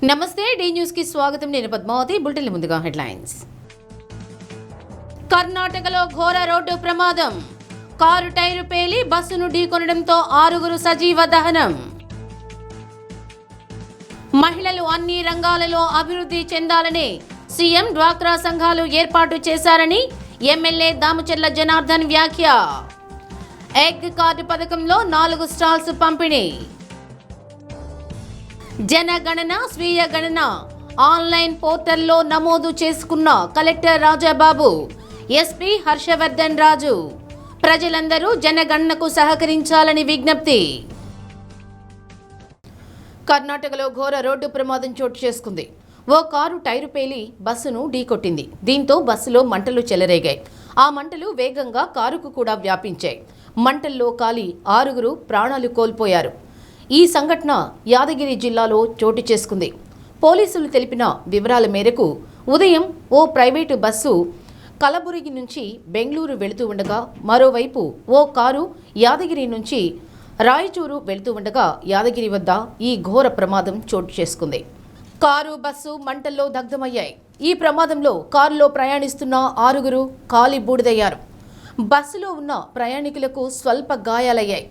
నమస్తే D news కి స్వాగతం. నేను పద్మావతి. బులెటిన్ ముందుగా హెడ్లైన్స్. కర్ణాటకలో ఘోర రోడ్డు ప్రమాదం. కారు టైరు పేలి బస్సును ఢీకొనడంతో 6 సజీవ దహనం. మహిళలు అన్ని రంగాలలో అభివృద్ధి చెందాలని సీఎం డ్వాక్రా సంఘాలు ఏర్పాటు చేశారని ఎమ్మెల్యే దామచర్ల జనార్దన్ వ్యాఖ్య. ఎగ్ కార్డు పథకంలో 4 స్టాల్స్ పంపిణీ. జనగణన స్వీయ గణన ఆన్లైన్ పోర్టల్లో నమోదు చేసుకున్న కలెక్టర్ రాజాబాబు, ఎస్పీ హర్షవర్ధన్ రాజు. ప్రజలందరూ జనగణనకు సహకరించాలని విజ్ఞప్తి. కర్ణాటకలో ఘోర రోడ్డు ప్రమాదం చోటు చేసుకుంది. ఓ కారు టైరు పేలి బస్సును ఢీకొట్టింది. దీంతో బస్సులో మంటలు చెలరేగాయి. ఆ మంటలు వేగంగా కారుకు కూడా వ్యాపించాయి. మంటల్లో కాలి 6 ప్రాణాలు కోల్పోయారు. ఈ సంఘటన యాదగిరి జిల్లాలో చోటు చేసుకుంది. పోలీసులు తెలిపిన వివరాల మేరకు ఉదయం ఓ ప్రైవేటు బస్సు కలబురగి నుంచి బెంగళూరు వెళుతూ ఉండగా, మరోవైపు ఓ కారు యాదగిరి నుంచి రాయచూరు వెళుతూ ఉండగా యాదగిరి వద్ద ఈ ఘోర ప్రమాదం చోటు చేసుకుంది. కారు బస్సు మంటల్లో దగ్ధమయ్యాయి. ఈ ప్రమాదంలో కారులో ప్రయాణిస్తున్న 6 కాలి బూడిదయ్యారు. బస్సులో ఉన్న ప్రయాణికులకు స్వల్ప గాయాలయ్యాయి.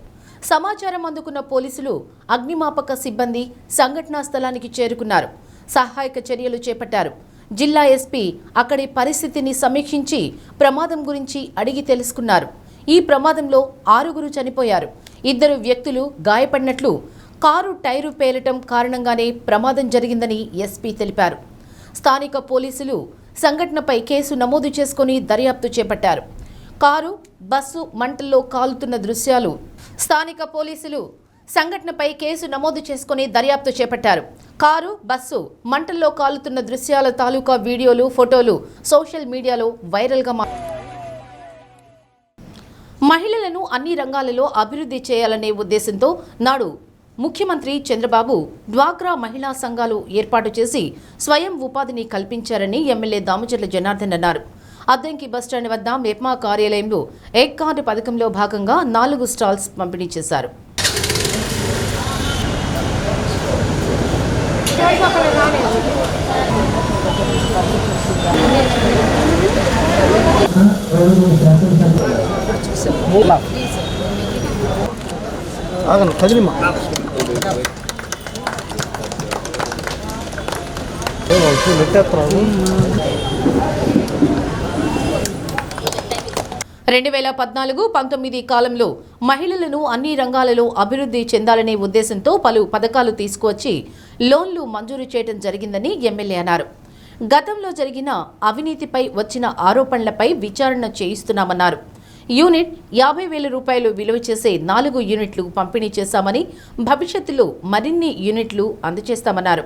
సమాచారం అందుకున్న పోలీసులు, అగ్నిమాపక సిబ్బంది సంఘటనా స్థలానికి చేరుకున్నారు. సహాయక చర్యలు చేపట్టారు. జిల్లా ఎస్పీ అక్కడి పరిస్థితిని సమీక్షించి ప్రమాదం గురించి అడిగి తెలుసుకున్నారు. ఈ ప్రమాదంలో 6 చనిపోయారు. 2 వ్యక్తులు గాయపడినట్లు, కారు టైరు పేలటం కారణంగానే ప్రమాదం జరిగిందని ఎస్పీ తెలిపారు. స్థానిక పోలీసులు సంఘటనపై కేసు నమోదు చేసుకుని దర్యాప్తు చేపట్టారు. కారు బస్సు మంటల్లో కాలుతున్న దృశ్యాలు స్థానిక పోలీసులు సంఘటనపై కేసు నమోదు చేసుకుని దర్యాప్తు చేపట్టారు. కారు బస్సు మంటల్లో కాలుతున్న దృశ్యాల తాలూకా వీడియోలు, ఫోటోలు సోషల్ మీడియాలో వైరల్గా మహిళలను అన్ని రంగాలలో అభివృద్ధి చేయాలనే ఉద్దేశంతో నాడు ముఖ్యమంత్రి చంద్రబాబు డ్వాక్రా మహిళా సంఘాలు ఏర్పాటు చేసి స్వయం ఉపాధిని కల్పించారని ఎమ్మెల్యే దామచర్ల జనార్దన్ అన్నారు. అద్దంకి బస్టాండ్ వద్ద మెప్మా కార్యాలయంలో ఎగ్ కార్డు పథకంలో భాగంగా 4 స్టాల్స్ పంపిణీ చేశారు. రెండు 2014-19 కాలంలో మహిళలను అన్ని రంగాలలో అభివృద్ధి చెందాలనే ఉద్దేశంతో పలు పథకాలు తీసుకువచ్చి లోన్లు మంజూరు చేయడం జరిగిందని ఎమ్మెల్యే అన్నారు. గతంలో జరిగిన అవినీతిపై వచ్చిన ఆరోపణలపై విచారణ చేయిస్తున్నామన్నారు. యూనిట్ 50,000 రూపాయలు విలువ చేసే 4 యూనిట్లు పంపిణీ చేశామని, భవిష్యత్తులో మరిన్ని యూనిట్లు అందజేస్తామన్నారు.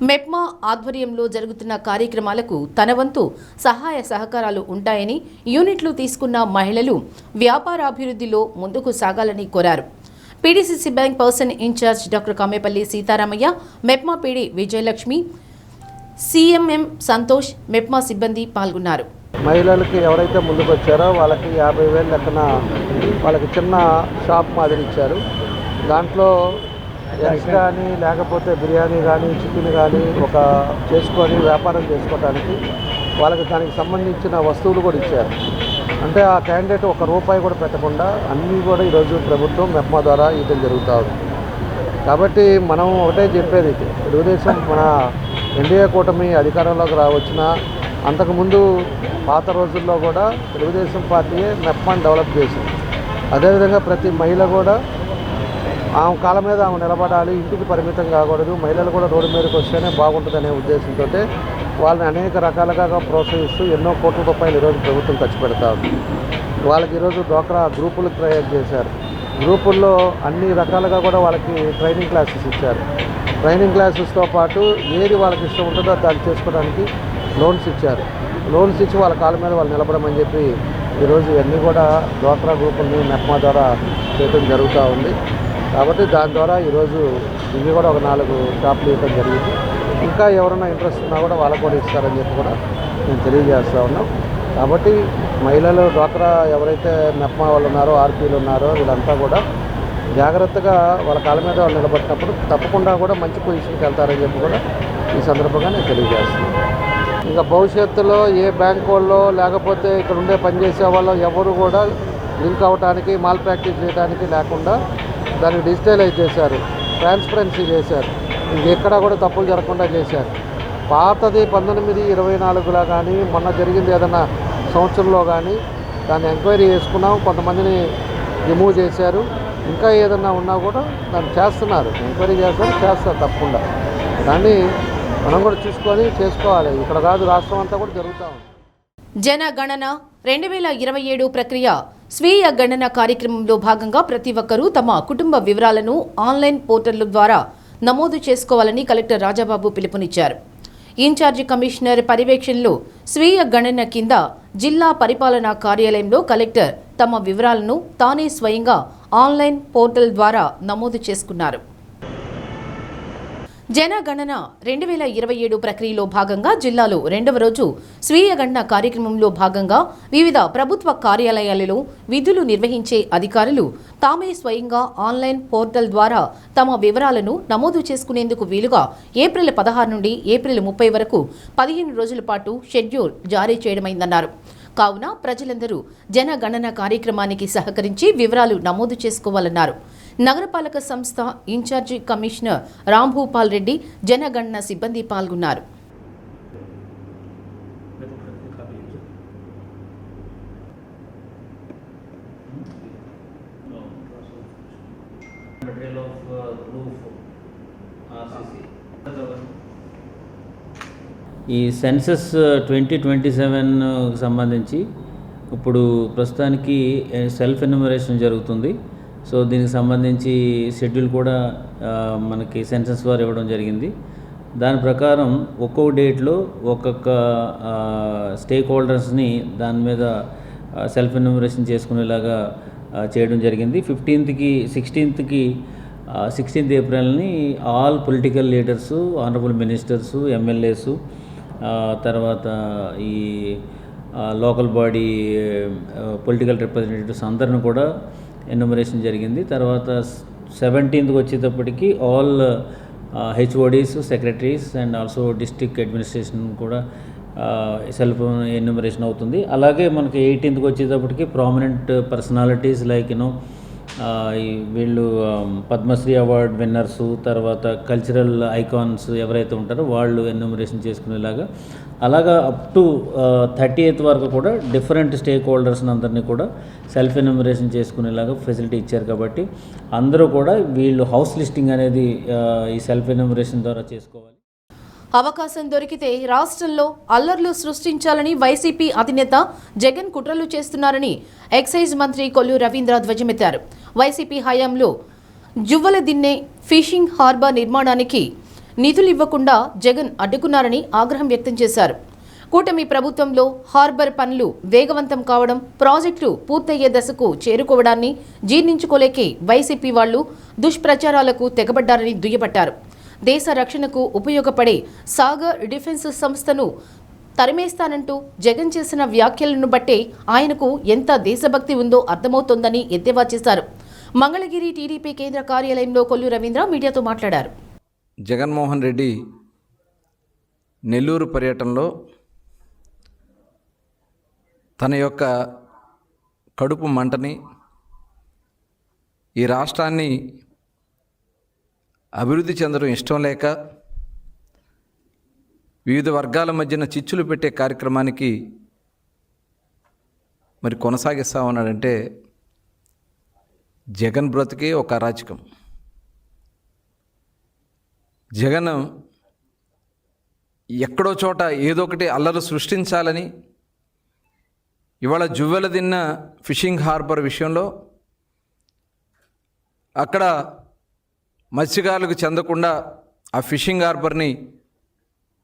మెప్మా ఆధ్వర్యంలో జరుగుతున్న కార్యక్రమాలకు తన వంతు సహాయ సహకారాలు ఉంటాయని, యూనిట్లు తీసుకున్న మహిళలు వ్యాపారాభివృద్ధిలో ముందుకు సాగాలని కోరారు. PDCC bank person incharge doctor Kamepalli Sitaramayya, MEPMA PD Vijayalakshmi, CMM Santosh, MEPMA సిబ్బంది పాల్గొన్నారు. మహిళలకి ఎవరైతే ముందుకు వచ్చారో వాళ్ళకి 50,000 లెక్కన వాళ్ళకి చిన్న షాప్ మాదిరి ఇచ్చారు. దాంట్లో ఎగ్స్ కానీ లేకపోతే బిర్యానీ కానీ చికెన్ కానీ ఒక చేసుకొని వ్యాపారం చేసుకోవడానికి వాళ్ళకి దానికి సంబంధించిన వస్తువులు కూడా ఇచ్చారు. అంటే ఆ క్యాండిడేట్ ₹1 కూడా పెట్టకుండా అన్నీ కూడా ఈరోజు ప్రభుత్వం మెప్మా ద్వారా ఇవ్వడం జరుగుతూ ఉంది. కాబట్టి మనం ఒకటే చెప్పేది, తెలుగుదేశం మన ఎన్డీఏ కూటమి అధికారంలోకి వచ్చిన అంతకుముందు పాత రోజుల్లో కూడా తెలుగుదేశం పార్టీయే మెప్మాని డెవలప్ చేసింది. అదేవిధంగా ప్రతి మహిళ కూడా ఆమె కాళ్ళ మీద ఆమె నిలబడాలి, ఇంటికి పరిమితం కాకూడదు, మహిళలు కూడా రోడ్డు మీదకి వస్తేనే బాగుంటుందనే ఉద్దేశంతో వాళ్ళని అనేక రకాలుగా ప్రోత్సహిస్తూ ఎన్నో కోట్ల రూపాయలు ఈరోజు ప్రభుత్వం ఖర్చు పెడతా ఉంది. వాళ్ళకి ఈరోజు డ్వాక్రా గ్రూపులు క్రియేట్ చేశారు. గ్రూపుల్లో అన్ని రకాలుగా కూడా వాళ్ళకి ట్రైనింగ్ క్లాసెస్ ఇచ్చారు. ట్రైనింగ్ క్లాసెస్తో పాటు ఏది వాళ్ళకి ఇష్టం ఉంటుందో దాన్ని చేసుకోవడానికి లోన్స్ ఇచ్చారు. లోన్స్ ఇచ్చి వాళ్ళ కాళ్ళ మీద వాళ్ళు నిలబడమని చెప్పి ఈరోజు ఇవన్నీ కూడా డ్వాక్రా గ్రూపుల్ని మెప్మా ద్వారా చేయడం జరుగుతూ ఉంది. కాబట్టి దాని ద్వారా ఈరోజు ఇవి కూడా ఒక 4 షాపులు ఇవ్వడం జరిగింది. ఇంకా ఎవరైనా ఇంట్రెస్ట్ ఉన్నా కూడా వాళ్ళకు కూడా ఇస్తారని చెప్పి కూడా మేము తెలియజేస్తూ ఉన్నాం. కాబట్టి మహిళలు డ్వాక్రా ఎవరైతే మెప్మా వాళ్ళు ఉన్నారో, ఆర్పీలు ఉన్నారో వీళ్ళంతా కూడా జాగ్రత్తగా వాళ్ళ కాళ్ళ మీద వాళ్ళు నిలబడినప్పుడు తప్పకుండా కూడా మంచి పొజిషన్కి వెళ్తారని చెప్పి కూడా ఈ సందర్భంగా నేను తెలియజేస్తున్నాను. ఇంకా భవిష్యత్తులో ఏ బ్యాంక్ వాళ్ళు లేకపోతే ఇక్కడ ఉండే పనిచేసే వాళ్ళు ఎవరు కూడా లింక్ అవ్వడానికి మాల్ ప్రాక్టీస్ చేయడానికి లేకుండా దాన్ని డిజిటలైజ్ చేశారు, ట్రాన్స్పరెన్సీ చేశారు, ఇంకెక్కడా కూడా తప్పులు జరగకుండా చేశారు. పాతది 1924లో కానీ మొన్న జరిగింది ఏదైనా సంవత్సరంలో కానీ దాన్ని ఎంక్వైరీ చేసుకున్నాం, కొంతమందిని రిమూవ్ చేశారు. ఇంకా ఏదన్నా ఉన్నా కూడా దాన్ని చేస్తున్నారు, ఎంక్వైరీ చేస్తారు తప్పకుండా. దాన్ని మనం కూడా చూసుకొని చేసుకోవాలి. ఇక్కడ కాదు, రాష్ట్రం అంతా కూడా జరుగుతూ ఉంది. జనగణన 2027 ప్రక్రియ స్వీయ గణన కార్యక్రమంలో భాగంగా ప్రతి ఒక్కరూ తమ కుటుంబ వివరాలను ఆన్లైన్ పోర్టల్ ద్వారా నమోదు చేసుకోవాలని కలెక్టర్ రాజాబాబు పిలుపునిచ్చారు. ఇన్ఛార్జి కమిషనర్ పర్యవేక్షణలో స్వీయ గణన కింద జిల్లా పరిపాలనా కార్యాలయంలో కలెక్టర్ తమ వివరాలను తానే స్వయంగా ఆన్లైన్ పోర్టల్ ద్వారా నమోదు చేసుకున్నారు. జనగణన 2027 ప్రక్రియలో భాగంగా జిల్లాలో రెండవ రోజు స్వీయ గణన కార్యక్రమంలో భాగంగా వివిధ ప్రభుత్వ కార్యాలయాలలో విధులు నిర్వహించే అధికారులు తామే స్వయంగా ఆన్లైన్ పోర్టల్ ద్వారా తమ వివరాలను నమోదు చేసుకునేందుకు వీలుగా ఏప్రిల్ 16 నుండి ఏప్రిల్ 30 వరకు 15 రోజుల పాటు షెడ్యూల్ జారీ చేయడమైందన్నారు. కావున ప్రజలందరూ జనగణన కార్యక్రమానికి సహకరించి వివరాలు నమోదు చేసుకోవాలన్నారు. నగరపాలక సంస్థ ఇన్ఛార్జి కమిషనర్ రాంభూపాల్ రెడ్డి, జనగణన సిబ్బంది పాల్గొన్నారు. ఈ సెన్సస్ 2027 సంబంధించి ఇప్పుడు ప్రస్తుతానికి సెల్ఫ్ ఎన్యూమరేషన్ జరుగుతుంది. సో దీనికి సంబంధించి షెడ్యూల్ కూడా మనకి సెన్సస్ వారు ఇవ్వడం జరిగింది. దాని ప్రకారం ఒక్కొక్క డేట్లో ఒక్కొక్క స్టేక్ హోల్డర్స్ని దాని మీద సెల్ఫ్ ఎన్యూమరేషన్ చేసుకునేలాగా చేయడం జరిగింది. 16th ఏప్రిల్ని all political leaders, honourable ministers, MLAs, తర్వాత ఈ లోకల్ బాడీ పొలిటికల్ రిప్రజెంటేటివ్స్ అందరిని కూడా ఎన్యూమరేషన్ జరిగింది. తర్వాత 17th వచ్చేటప్పటికి all HODs, secretaries and also district administration కూడా సెల్ఫ్ ఎన్యూమరేషన్ అవుతుంది. అలాగే మనకి 18th వచ్చేటప్పటికి ప్రామినెంట్ పర్సనాలిటీస్ లైక్ వీళ్ళు పద్మశ్రీ అవార్డ్ విన్నర్సు, తర్వాత కల్చరల్ ఐకాన్స్ ఎవరైతే ఉంటారో వాళ్ళు ఎన్యూమరేషన్ చేసుకునేలాగా, అలాగా అప్ టు 30th వరకు కూడా డిఫరెంట్ స్టేక్ హోల్డర్స్ని అందరినీ కూడా సెల్ఫ్ ఎన్యూమరేషన్ చేసుకునేలాగా ఫెసిలిటీ ఇచ్చారు. కాబట్టి అందరూ కూడా వీళ్ళు హౌస్ లిస్టింగ్ అనేది ఈ సెల్ఫ్ ఎన్యూమరేషన్ ద్వారా చేసుకోవాలి. అవకాశం దొరికితే రాష్ట్రంలో అల్లర్లు సృష్టించాలని వైసీపీ అధినేత జగన్ కుట్రలు చేస్తున్నారని ఎక్సైజ్ మంత్రి కొల్లు రవీంద్ర ధ్వజమెత్తారు. వైసీపీ హయాంలో జువ్వలదిన్నె ఫిషింగ్ హార్బర్ నిర్మాణానికి నిధులు ఇవ్వకుండా జగన్ అడ్డుకున్నారని ఆగ్రహం వ్యక్తం చేశారు. కూటమి ప్రభుత్వంలో హార్బర్ పనులు వేగవంతం కావడం, ప్రాజెక్టులు పూర్తయ్యే దశకు చేరుకోవడాన్ని జీర్ణించుకోలేకే వైసీపీ వాళ్లు దుష్ప్రచారాలకు తెగబడ్డారని దుయ్యబట్టారు. దేశ రక్షణకు ఉపయోగపడే సాగర్ డిఫెన్స్ సంస్థను తరిమేస్తానంటూ జగన్ చేసిన వ్యాఖ్యలను బట్టే ఆయనకు ఎంత దేశభక్తి ఉందో అర్థమవుతోందని ఎద్దేవా చేశారు. మంగళగిరి టీడీపీ కేంద్ర కార్యాలయంలో కొల్లు రవీంద్ర మీడియాతో మాట్లాడారు. జగన్మోహన్ రెడ్డి నెల్లూరు పర్యటనలో తన యొక్క కడుపు మంటని, ఈ రాష్ట్రాన్ని అభివృద్ధి చెందడం ఇష్టం లేక వివిధ వర్గాల మధ్యన చిచ్చులు పెట్టే కార్యక్రమానికి మరి కొనసాగిస్తా ఉన్నాడంటే జగన్ బ్రతికే ఒక అరాచకం. జగన్ ఎక్కడో చోట ఏదో ఒకటి అల్లరి సృష్టించాలని ఇవాళ జువ్వెలదిన్న ఫిషింగ్ హార్బర్ విషయంలో అక్కడ మత్స్యకారులకు చెందకుండా ఆ ఫిషింగ్ హార్బర్ని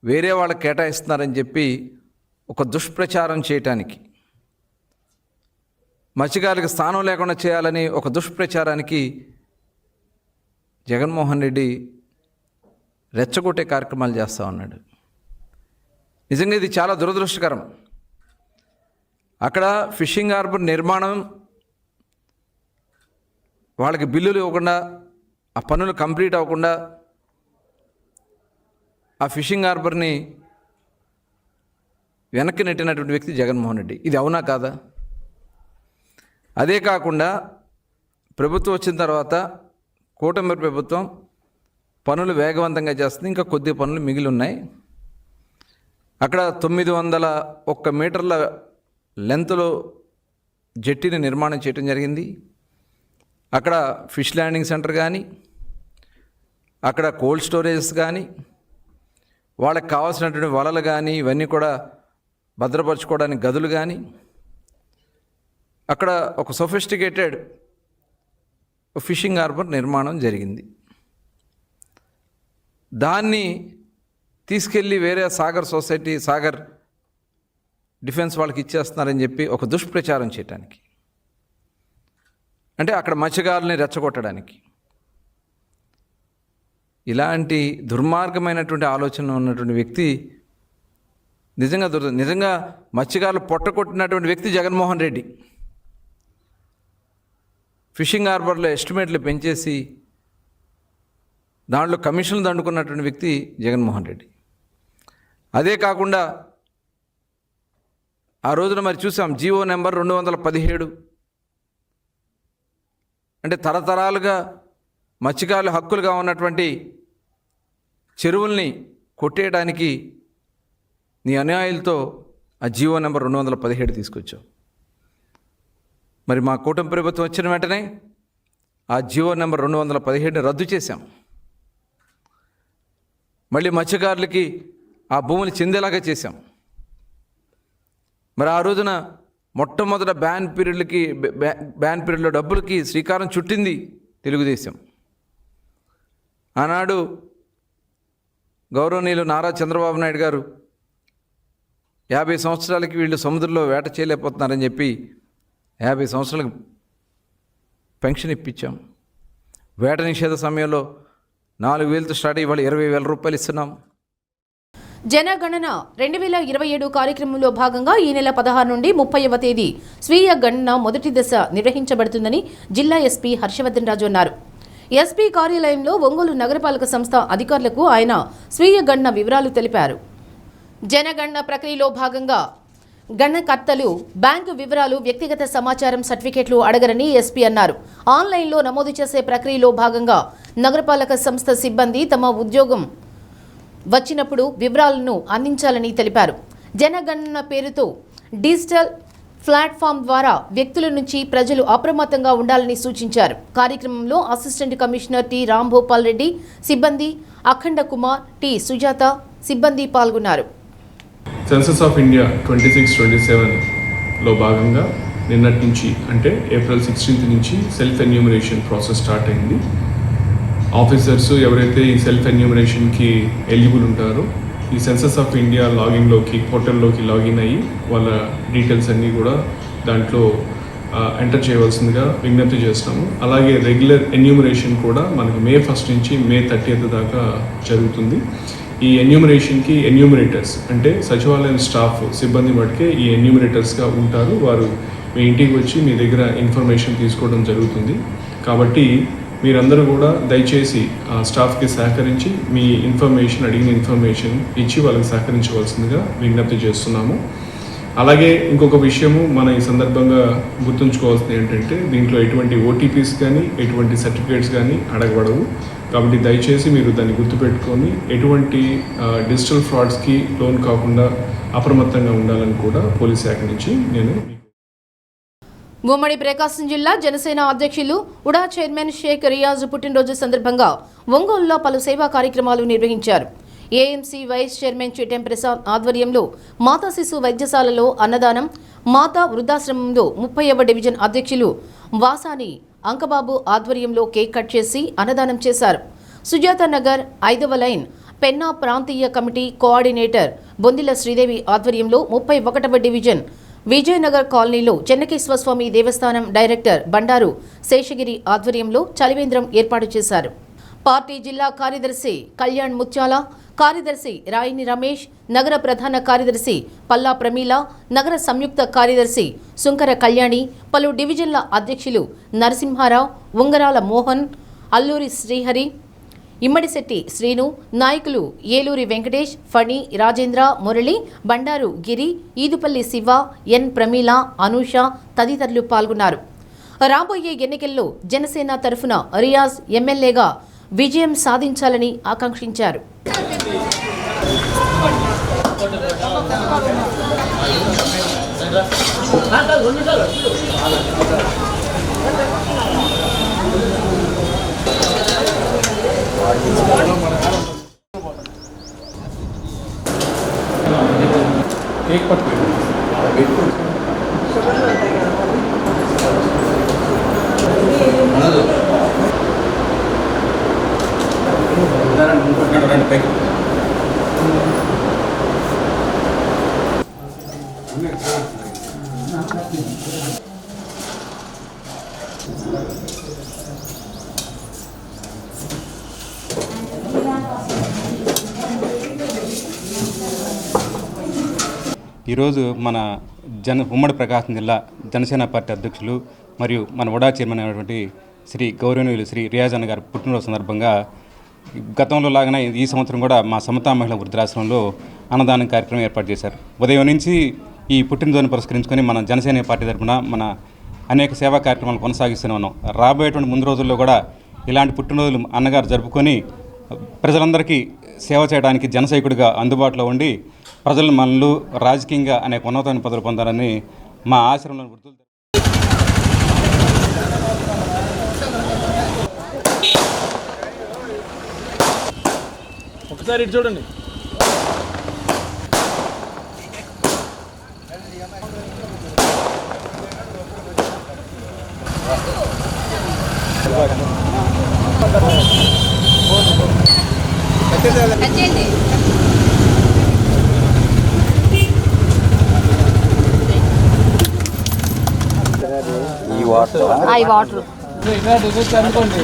వేరే వాళ్ళకి కేటాయిస్తున్నారని చెప్పి ఒక దుష్ప్రచారం చేయటానికి, మత్స్యకారులకు స్థానం లేకుండా చేయాలని ఒక దుష్ప్రచారానికి జగన్మోహన్ రెడ్డి రెచ్చగొట్టే కార్యక్రమాలు చేస్తూ ఉన్నాడు. నిజంగా ఇది చాలా దురదృష్టకరం. అక్కడ ఫిషింగ్ హార్బర్ నిర్మాణం వాళ్ళకి బిల్లులు ఇవ్వకుండా, ఆ పనులు కంప్లీట్ అవ్వకుండా ఆ ఫిషింగ్ హార్బర్ని వెనక్కి నెట్టినటువంటి వ్యక్తి జగన్మోహన్ రెడ్డి. ఇది అవునా కాదా? అదే కాకుండా ప్రభుత్వం వచ్చిన తర్వాత కూటమి ప్రభుత్వం పనులు వేగవంతంగా చేస్తుంది. ఇంకా కొద్ది పనులు మిగిలి ఉన్నాయి. అక్కడ 901 మీటర్ల లెంత్లో జెట్టీని నిర్మాణం చేయడం జరిగింది. అక్కడ ఫిష్ ల్యాండింగ్ సెంటర్ కానీ, అక్కడ కోల్డ్ స్టోరేజెస్ కానీ, వాళ్ళకి కావాల్సినటువంటి వలలు కానీ, ఇవన్నీ కూడా భద్రపరచుకోవడానికి గదులు కానీ, అక్కడ ఒక సొఫిస్టికేటెడ్ ఫిషింగ్ హార్బర్ నిర్మాణం జరిగింది. దాన్ని తీసుకెళ్ళి వేరే సాగర్ సొసైటీ, సాగర్ డిఫెన్స్ వాళ్ళకి ఇచ్చేస్తున్నారని చెప్పి ఒక దుష్ప్రచారం చేయడానికి, అంటే అక్కడ మత్స్యకారుల్ని రెచ్చగొట్టడానికి. ఇలాంటి దుర్మార్గమైనటువంటి ఆలోచన ఉన్నటువంటి వ్యక్తి నిజంగా మత్స్యకారులు పొట్టకొట్టినటువంటి వ్యక్తి జగన్మోహన్ రెడ్డి. ఫిషింగ్ హార్బర్లో ఎస్టిమేట్లు పెంచేసి దాంట్లో కమిషన్లు దండుకున్నటువంటి వ్యక్తి జగన్మోహన్ రెడ్డి. అదే కాకుండా ఆ రోజున మరి చూసాం జీవో నెంబర్ 217, అంటే తరతరాలుగా మత్స్యకారుల హక్కులుగా ఉన్నటువంటి చెరువుల్ని కొట్టేయడానికి నీ అన్యాయాలతో ఆ జీవో నెంబర్ 217 తీసుకొచ్చావు. మరి మా కూటమి ప్రభుత్వం వచ్చిన వెంటనే ఆ జీవో నెంబర్ 217ని రద్దు చేశాం. మళ్ళీ మత్స్యకారులకి ఆ భూములు చెందేలాగా చేశాం. మరి ఆ రోజున మొట్టమొదట బ్యాన్ పీరియడ్లో డబ్బులకి శ్రీకారం చుట్టింది తెలుగుదేశం. ఆనాడు గౌరవనీయులు నారా చంద్రబాబు నాయుడు గారు 50 సంవత్సరాలకి వీళ్ళు సముద్రంలో వేట చేయలేకపోతున్నారని చెప్పి 50 సంవత్సరాలకు పెన్షన్ ఇప్పించాం. వేట నిషేధ సమయంలో 4,000తో స్టార్ట్ అయ్యి ఇవాళ 20,000 రూపాయలు ఇస్తున్నాం. జనగణన 2027 కార్యక్రమంలో భాగంగా ఈ నెల 16 నుండి 30వ తేదీ స్వీయ గణన మొదటి దశ నిర్వహించబడుతుందని జిల్లా ఎస్పీ హర్షవర్ధన్ రాజు అన్నారు. ఎస్పీ కార్యాలయంలో ఒంగోలు నగరపాలక సంస్థ అధికారులకు ఆయన స్వీయ గణన వివరాలు తెలిపారు. జనగణన ప్రక్రియలో భాగంగా గణనకర్తలు బ్యాంకు వివరాలు, వ్యక్తిగత సమాచారం, సర్టిఫికెట్లు అడగరని ఎస్పీ అన్నారు. ఆన్లైన్లో నమోదు చేసే ప్రక్రియలో భాగంగా నగరపాలక సంస్థ సిబ్బంది తమ ఉద్యోగం వచ్చినప్పుడు వివరాలను అందించాలని తెలిపారు. జనగణన పేరుతో డిజిటల్ ప్లాట్ఫామ్ ద్వారా వ్యక్తుల నుంచి ప్రజలు అప్రమత్తంగా ఉండాలని సూచించారు. కార్యక్రమంలో assistant commissioner T Rambhupal Reddy, సిబ్బంది అఖండ కుమార్, టి సుజాత సిబ్బంది పాల్గొన్నారు. సెన్సస్ ఆఫ్ ఇండియా 26-27లో భాగంగా నిన్నటి నుంచి అంటే ఏప్రిల్ 16 నుంచి సెల్ఫ్ ఎన్యూమరేషన్ ప్రాసెస్ స్టార్ట్ అయింది. ఆఫీసర్స్ ఎవరైతే ఈ సెల్ఫ్ ఎన్యూమరేషన్కి ఎలిజిబుల్ ఉంటారో ఈ సెన్సస్ ఆఫ్ ఇండియా పోర్టల్లోకి లాగిన్ అయ్యి వాళ్ళ డీటెయిల్స్ అన్నీ కూడా దాంట్లో ఎంటర్ చేయవలసిందిగా విజ్ఞప్తి చేస్తాము. అలాగే రెగ్యులర్ ఎన్యూమరేషన్ కూడా మనకు May 1 నుంచి May 30 దాకా జరుగుతుంది. ఈ ఎన్యూమరేషన్కి ఎన్యూమరేటర్స్ అంటే సచివాలయం స్టాఫ్ సిబ్బంది మటుకే ఈ ఎన్యూమరేటర్స్గా ఉంటారు. వారు మీ ఇంటికి వచ్చి మీ దగ్గర ఇన్ఫర్మేషన్ తీసుకోవడం జరుగుతుంది. కాబట్టి మీరందరూ కూడా దయచేసి ఆ స్టాఫ్కి సహకరించి మీ అడిగిన ఇన్ఫర్మేషన్ ఇచ్చి వాళ్ళకి సహకరించవలసిందిగా విజ్ఞప్తి చేస్తున్నాము. అలాగే ఇంకొక విషయము మన ఈ సందర్భంగా గుర్తుంచుకోవాల్సింది ఏంటంటే దీంట్లో ఎటువంటి ఓటీపీస్ కానీ ఎటువంటి సర్టిఫికేట్స్ కానీ అడగబడవు. కాబట్టి దయచేసి మీరు దాన్ని గుర్తుపెట్టుకొని ఎటువంటి డిజిటల్ ఫ్రాడ్స్కి లోన్ కాకుండా అప్రమత్తంగా ఉండాలని కూడా పోలీస్ శాఖ నుంచి నేను. ఉమ్మడి ప్రకాశం జిల్లా జనసేన అధ్యక్షులు ఉడా చైర్మన్ షేక్ రియాజ్ పుట్టినరోజు సందర్భంగా ఒంగోలులో పలు సేవా కార్యక్రమాలు నిర్వహించారు. ఏఎంసీ వైస్ చైర్మన్ చిటెం ప్రసాద్ ఆధ్వర్యంలో మాతా శిశు వైద్యశాలలో అన్నదానం, మాతా వృద్ధాశ్రమంలో 30వ డివిజన్ అధ్యక్షులు వాసాని అంకబాబు ఆధ్వర్యంలో కేక్ కట్ చేసి అన్నదానం చేశారు. సుజాత నగర్ 5వ లైన్ పెన్నా ప్రాంతీయ కమిటీ కోఆర్డినేటర్ బొందిల శ్రీదేవి ఆధ్వర్యంలో 31వ డివిజన్ విజయనగర్ కాలనీలో చెన్నకేశ్వర స్వామి దేవస్థానం డైరెక్టర్ బండారు శేషగిరి ఆధ్వర్యంలో చలివేంద్రం ఏర్పాటు చేశారు. పార్టీ జిల్లా కార్యదర్శి కళ్యాణ్ ముత్యాల, కార్యదర్శి రాయిని రమేష్, నగర ప్రధాన కార్యదర్శి పల్లా ప్రమీల, నగర సంయుక్త కార్యదర్శి సుంకర కళ్యాణి, పలు డివిజన్ల అధ్యక్షులు నరసింహారావు, ఉంగరాల మోహన్, అల్లూరి శ్రీహరి, ఇమ్మడిశెట్టి శ్రీను, నాయకులు ఏలూరి వెంకటేష్, ఫణి, రాజేంద్ర, మురళి, బండారు గిరి, ఈదుపల్లి శివ, ఎన్ ప్రమీల, అనూష తదితరులు పాల్గొన్నారు. రాబోయే ఎన్నికల్లో జనసేన తరఫున రియాజ్ ఎమ్మెల్యేగా విజయం సాధించాలని ఆకాంక్షించారు. ఈరోజు మన ఉమ్మడి ప్రకాశం జిల్లా జనసేన పార్టీ అధ్యక్షులు మరియు మన వడా చైర్మన్ అయినటువంటి శ్రీ గౌరవనీయులు శ్రీ రియాజ్ అన్న గారి పుట్టినరోజు సందర్భంగా గతంలో లాగానే ఈ సంవత్సరం కూడా మా సమతా మహిళా వృద్ధాశ్రమంలో అన్నదానం కార్యక్రమం ఏర్పాటు చేశారు. ఉదయం నుంచి ఈ పుట్టినరోజును పురస్కరించుకొని మన జనసేన పార్టీ తరఫున మన అనేక సేవా కార్యక్రమాలు కొనసాగిస్తూనే ఉన్నాం. రాబోయేటువంటి ముందు రోజుల్లో కూడా ఇలాంటి పుట్టినరోజులు అన్నగారు జరుపుకొని ప్రజలందరికీ సేవ చేయడానికి జనసైకుడిగా అందుబాటులో ఉండి ప్రజలు మనలు రాజకీయంగా అనేక ఉన్నతమైన పదవులు పొందాలని మా ఆశ్రమంలో వృద్ధులు. ఒకసారి ఇటు చూడండి. ఈ వాటర్ అనుకోండి.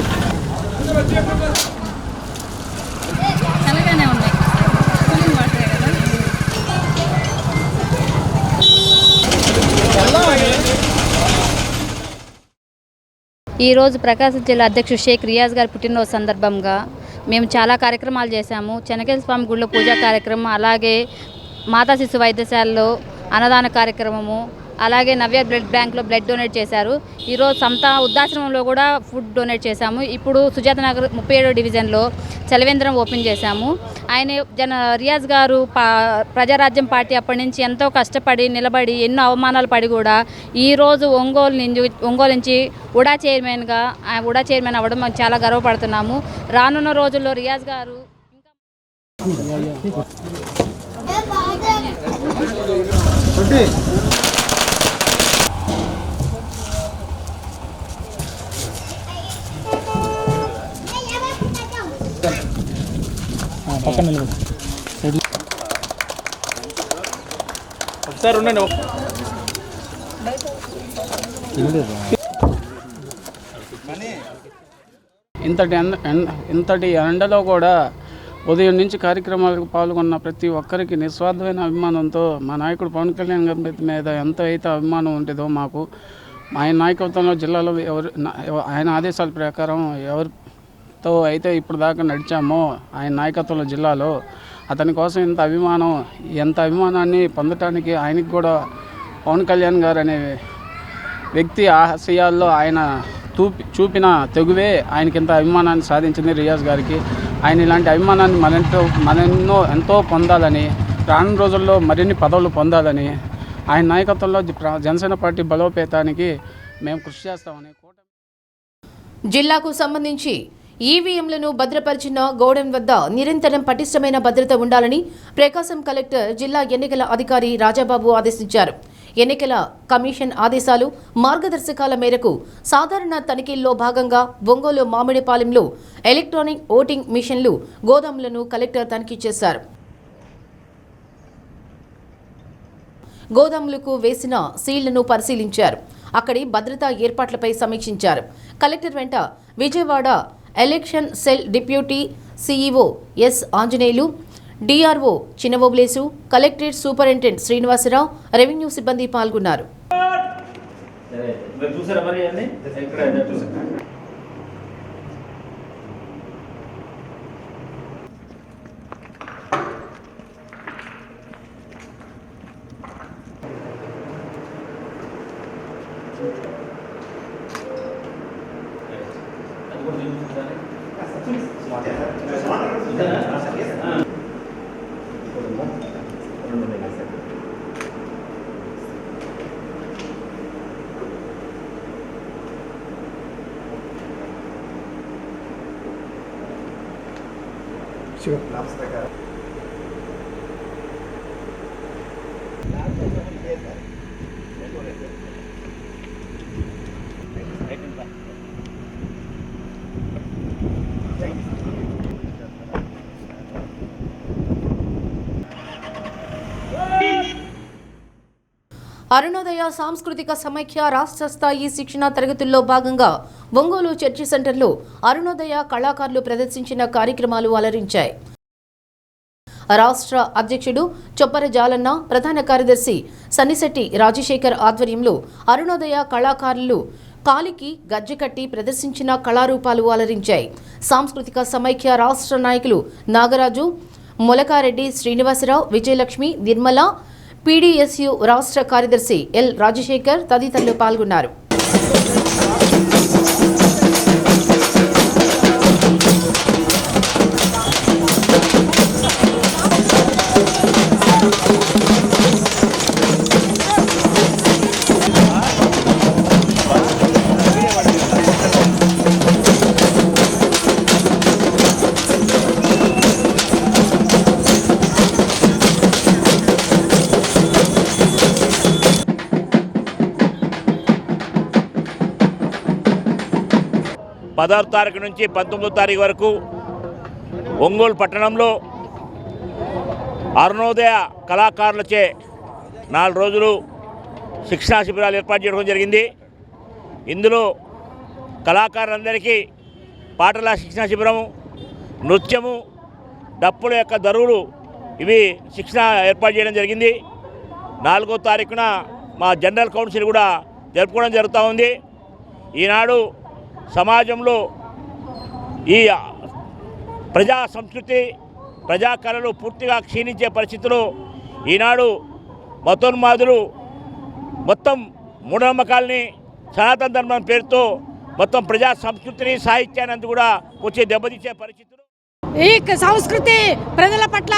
చల్లగానే ఉన్నాయి. కూలింగ్ వాటరే కదా. ఈరోజు ప్రకాశం జిల్లా అధ్యక్షుడు షేక్ రియాజ్ గారి పుట్టినరోజు సందర్భంగా మేము చాలా కార్యక్రమాలు చేశాము. చెనకేశ్వర స్వామి గుడిలో పూజా కార్యక్రమం, అలాగే మాతా శిశు వైద్యశాలలో అన్నదాన కార్యక్రమము, అలాగే నవ్య బ్లడ్ బ్యాంక్లో బ్లడ్ డొనేట్ చేశారు. ఈరోజు సమతా వృద్ధాశ్రమంలో కూడా ఫుడ్ డొనేట్ చేశాము. ఇప్పుడు సుజాత నగర్ 37వ డివిజన్లో చలవేంద్రం ఓపెన్ చేశాము. ఆయన రియాజ్ గారు ప్రజారాజ్యం పార్టీ అప్పటి నుంచి ఎంతో కష్టపడి నిలబడి ఎన్నో అవమానాలు పడి కూడా ఈరోజు ఒంగోలు నుంచి ఉడా చైర్మన్ అవ్వడం మేము చాలా గర్వపడుతున్నాము. రానున్న రోజుల్లో రియాజ్ గారు ఒకసారి ఉండండి. ఇంతటి ఎండలో కూడా ఉదయం నుంచి కార్యక్రమాలకు పాల్గొన్న ప్రతి ఒక్కరికి నిస్వార్థమైన అభిమానంతో మా నాయకుడు పవన్ కళ్యాణ్ గారి మీద ఎంత అయితే అభిమానం ఉంటుందో మాకు ఆయన నాయకత్వంలో జిల్లాలో ఆయన ఆదేశాల ప్రకారం ఎవరితో అయితే ఇప్పుడు దాకా నడిచామో ఆయన నాయకత్వంలో జిల్లాలో అతని కోసం ఎంత అభిమానాన్ని పొందటానికి ఆయనకి కూడా పవన్ కళ్యాణ్ గారు అనే వ్యక్తి ఆశయాల్లో ఆయన చూపిన తెగువే ఆయనకి ఇంత అభిమానాన్ని సాధించింది రియాజ్ గారికి. ఆయన ఇలాంటి అభిమానాన్ని ఎంతో పొందాలని, రానున్న రోజుల్లో మరిన్ని పదవులు పొందాలని, ఆయన నాయకత్వంలో జనసేన పార్టీ బలోపేతానికి మేము కృషి చేస్తామని. జిల్లాకు సంబంధించి ఈవీఎంలను భద్రపరిచిన గోడౌన్ వద్ద నిరంతరం పటిష్టమైన భద్రత ఉండాలని ప్రకాశం కలెక్టర్ జిల్లా ఎన్నికల అధికారి రాజాబాబు ఆదేశించారు. ఎన్నికల కమిషన్ ఆదేశాలు, మార్గదర్శకాల మేరకు సాధారణ తనిఖీల్లో భాగంగా ఒంగోలు మామిడిపాలెంలో ఎలక్ట్రానిక్ ఓటింగ్ మిషన్లు గోదాములను కలెక్టర్ తనిఖీ చేశారు. గోదాములకు వేసిన సీళ్లను పరిశీలించారు. అక్కడి భద్రతా ఏర్పాట్లపై సమీక్షించారు. కలెక్టర్ వెంట Vijayawada election cell deputy CEO S Anjaneyulu, DRO Chinnabobulesu, collectorate superintendent Srinivasarao, revenue సిబ్బంది పాల్గొన్నారు. అరుణోదయ సాంస్కృతిక సమైక్య రాష్ట్ర స్థాయి శిక్షణ తరగతుల్లో భాగంగా ఒంగోలు చర్చి సెంటర్లో అరుణోదయ కళాకారులు ప్రదర్శించిన కార్యక్రమాలు అలరించాయి. రాష్ట్ర అధ్యక్షుడు చొప్పర జాలన్న, ప్రధాన కార్యదర్శి సన్నిశెట్టి రాజశేఖర్ ఆధ్వర్యంలో అరుణోదయ కళాకారులు కాలికి గజ్జె కట్టి ప్రదర్శించిన కళారూపాలు అలరించాయి. సాంస్కృతిక సమైక్య రాష్ట్ర నాయకులు నాగరాజు, మొలకారెడ్డి శ్రీనివాసరావు, విజయలక్ష్మి, నిర్మల, పీడీఎస్యు రాష్ట్ర కార్యదర్శి ఎల్ రాజశేఖర్ తదితరులు పాల్గొన్నారు. తారీఖు నుంచి 19వ తారీఖు వరకు ఒంగోలు పట్టణంలో అరుణోదయ కళాకారులచే 4 రోజులు శిక్షణా శిబిరాలు ఏర్పాటు చేయడం జరిగింది. ఇందులో కళాకారులందరికీ పాటల శిక్షణా శిబిరము, నృత్యము, డప్పుల యొక్క దరువులు ఇవి శిక్షణ ఏర్పాటు చేయడం జరిగింది. 4వ తారీఖున మా జనరల్ కౌన్సిల్ కూడా జరుపుకోవడం జరుగుతూ ఉంది. ఈనాడు సమాజంలో ఈ ప్రజా సంస్కృతి, ప్రజా కళలు పూర్తిగా క్షీణించే పరిస్థితుల్లో ఈనాడు మతోన్మాదులు మొత్తం మూఢనమ్మకాలని, సనాతన ధర్మం పేరుతో మొత్తం ప్రజా సంస్కృతిని, సాహిత్యాన్ని అంతా కూడా వచ్చి దెబ్బతీసే పరిస్థితులు. ఈ సంస్కృతి ప్రజల పట్ల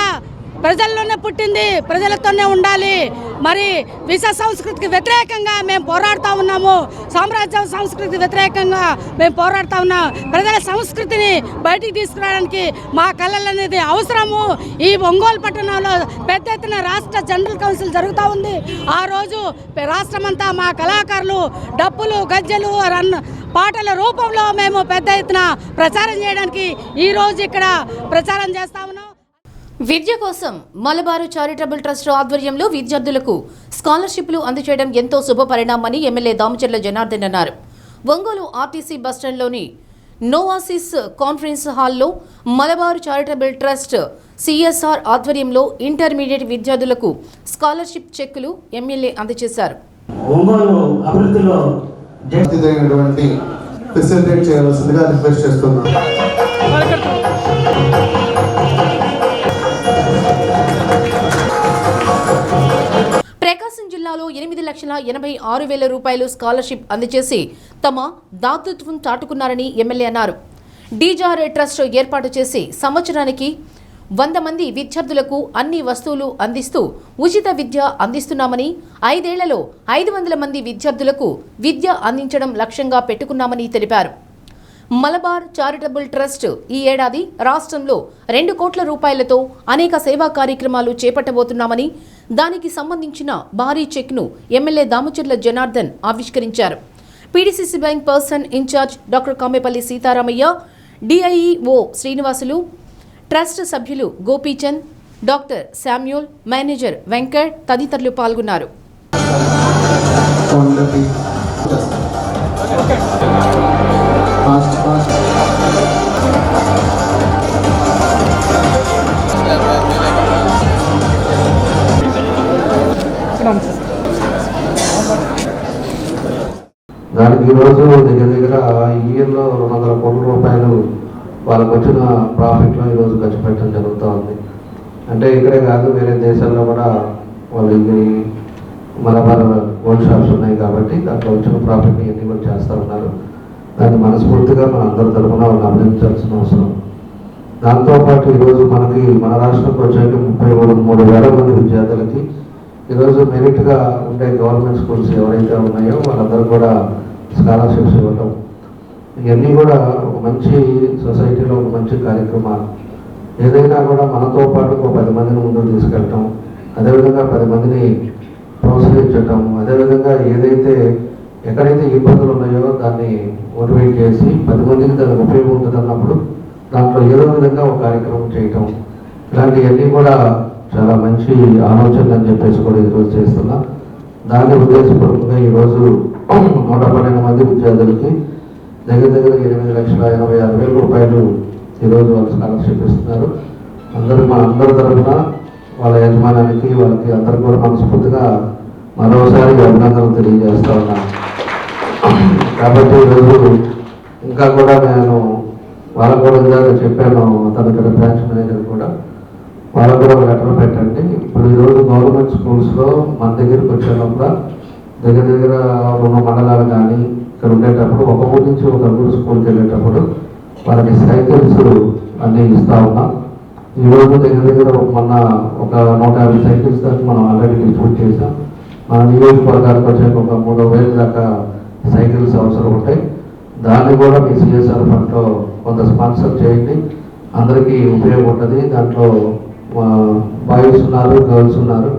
ప్రజల్లోనే పుట్టింది, ప్రజలతోనే ఉండాలి. మరి విష సంస్కృతికి వ్యతిరేకంగా మేము పోరాడుతూ ఉన్నాము. సామ్రాజ్య సంస్కృతికి వ్యతిరేకంగా మేము పోరాడుతూ ఉన్నాం. ప్రజల సంస్కృతిని బయటికి తీసుకురావడానికి మా కళలు అనేది అవసరము. ఈ ఒంగోలు పట్టణంలో పెద్ద ఎత్తున రాష్ట్ర జనరల్ కౌన్సిల్ జరుగుతూ ఉంది. ఆ రోజు రాష్ట్రమంతా మా కళాకారులు డప్పులు, గజ్జెలు, పాటల రూపంలో మేము పెద్ద ఎత్తున ప్రచారం చేయడానికి ఈరోజు ఇక్కడ ప్రచారం చేస్తా ఉన్నాం. విద్య కోసం మలబారు చారిటబుల్ ట్రస్ట్ ఆధ్వర్యంలో విద్యార్థులకు స్కాలర్షిప్లు అందజేయడం ఎంతో శుభ పరిణామని ఎమ్మెల్యే దామచర్ల జనార్దన్ అన్నారు. ఒంగోలు ఆర్టీసీ బస్టాండ్లోని నోవాసిస్ కాన్ఫరెన్స్ హాల్లో మలబారు చారిటబుల్ ట్రస్ట్ సిఎస్ఆర్ ఆధ్వర్యంలో ఇంటర్మీడియట్ విద్యార్థులకు స్కాలర్షిప్ చెక్కులు ఎమ్మెల్యే అందజేశారు. ఒంగోలు అభివృద్ధిలో ఫెసిలిటేట్ చేయాల్సిందిగా రిక్వెస్ట్ చేస్తున్నాను. ప్రకాశం జిల్లాలో 8,86,000 రూపాయలు స్కాలర్షిప్ అందజేసి తమ దాతృత్వం చాటుకున్నారని ఎమ్మెల్యే అన్నారు. డీజార్ ట్రస్ట్ ఏర్పాటు చేసి సంవత్సరానికి 100 మంది విద్యార్థులకు అన్ని వస్తువులు అందిస్తూ ఉచిత విద్య అందిస్తున్నామని, 5 ఏళ్లలో 500 మంది విద్యార్థులకు విద్య అందించడం లక్ష్యంగా పెట్టుకున్నామని తెలిపారు. మలబార్ చారిటబుల్ ట్రస్ట్ ఈ ఏడాది రాష్ట్రంలో 2 కోట్ల రూపాయలతో అనేక సేవా కార్యక్రమాలు చేపట్టబోతున్నామని, దానికి సంబంధించిన భారీ చెక్ను ఎమ్మెల్యే దామచర్ల జనార్దన్ ఆవిష్కరించారు. PDCC bank person incharge doctor Kamepalli Seetharamaiah, DIEO Srinivasulu, trust సభ్యులు Gopichand, doctor Samuel, manager Venkat తదితరులు పాల్గొన్నారు. దానికి ఈరోజు దగ్గర ఈ ఇయర్లో 200 కోట్ల రూపాయలు వాళ్ళకు వచ్చిన ప్రాఫిట్లో ఈరోజు ఖర్చు పెట్టడం జరుగుతూ ఉంది. అంటే ఇక్కడే కాదు, వేరే దేశాల్లో కూడా వాళ్ళు ఇది మలబార్ గోల్డ్ షాప్స్ ఉన్నాయి కాబట్టి దాంట్లో వచ్చిన ప్రాఫిట్ని ఇవన్నీ కూడా చేస్తూ ఉన్నారు. దాన్ని మనస్ఫూర్తిగా మన అందరి తరఫున వాళ్ళని అభినందించాల్సిన అవసరం. దాంతోపాటు ఈరోజు మనకి మన రాష్ట్రంలో వచ్చేది 33,000 మంది విద్యార్థులకి ఈరోజు మెరిట్గా ఉండే గవర్నమెంట్ స్కూల్స్ ఎవరైతే ఉన్నాయో వాళ్ళందరూ కూడా స్కాలర్షిప్స్ ఇవ్వటం, ఇవన్నీ కూడా ఒక మంచి సొసైటీలో ఒక మంచి కార్యక్రమాలు. ఏదైనా కూడా మనతో పాటు ఒక 10 మందిని ముందుకు తీసుకెళ్ళటం, అదేవిధంగా 10 మందిని ప్రోత్సహించటం, అదేవిధంగా ఏదైతే ఎక్కడైతే ఇబ్బందులు ఉన్నాయో దాన్ని మోటివేట్ చేసి 10 మందికి దానికి ఉపయోగం ఉంటుంది అన్నప్పుడు దాంట్లో ఏదో విధంగా ఒక కార్యక్రమం చేయటం, ఇలాంటివన్నీ కూడా చాలా మంచి ఆలోచనలు అని చెప్పేసి కూడా ఈరోజు చేస్తున్నా. దాన్ని ఉద్దేశపూర్వకంగా ఈరోజు 112 మంది విద్యార్థులకి దగ్గర 8,86,000 రూపాయలు ఈరోజు వాళ్ళు స్కాలర్షిప్ ఇస్తున్నారు. మా అందరి తరఫున వాళ్ళ యజమానానికి వాళ్ళకి అందరికీ కూడా మనస్ఫూర్తిగా మరోసారి అభినందనలు తెలియజేస్తా ఉన్నాను. కాబట్టి ఈరోజు ఇంకా కూడా నేను వాళ్ళకు కూడా ఇందాక చెప్పాను, తన బ్రాంచ్ మేనేజర్ కూడా వాళ్ళకు కూడా ఒక లెటర్ పెట్టండి. ఇప్పుడు ఈరోజు గవర్నమెంట్ స్కూల్స్లో మన దగ్గరికి వచ్చేటప్పుడు దగ్గర 2 మండలాలు కానీ ఇక్కడ ఉండేటప్పుడు ఒక ఊరి నుంచి ఒక ఊరు స్కూల్కి వెళ్ళేటప్పుడు వాళ్ళకి సైకిల్స్ అన్నీ ఇస్తూ ఉన్నాం. ఈరోజు దగ్గర మొన్న ఒక 150 సైకిల్స్ దాకా మనం ఆల్రెడీ డిస్ట్రిబ్యూట్ చేసాం. మన నియోజకవర్గానికి వచ్చాక ఒక 3,000 దాకా సైకిల్స్ అవసరం ఉంటాయి. దాన్ని కూడా మీ సిఎస్ఆర్ ఫండ్లో కొంత స్పాన్సర్ చేయండి, అందరికీ ఉపయోగం ఉంటుంది. దాంట్లో బాయ్స్ ఉన్నారు, గర్ల్స్ ఉన్నారు,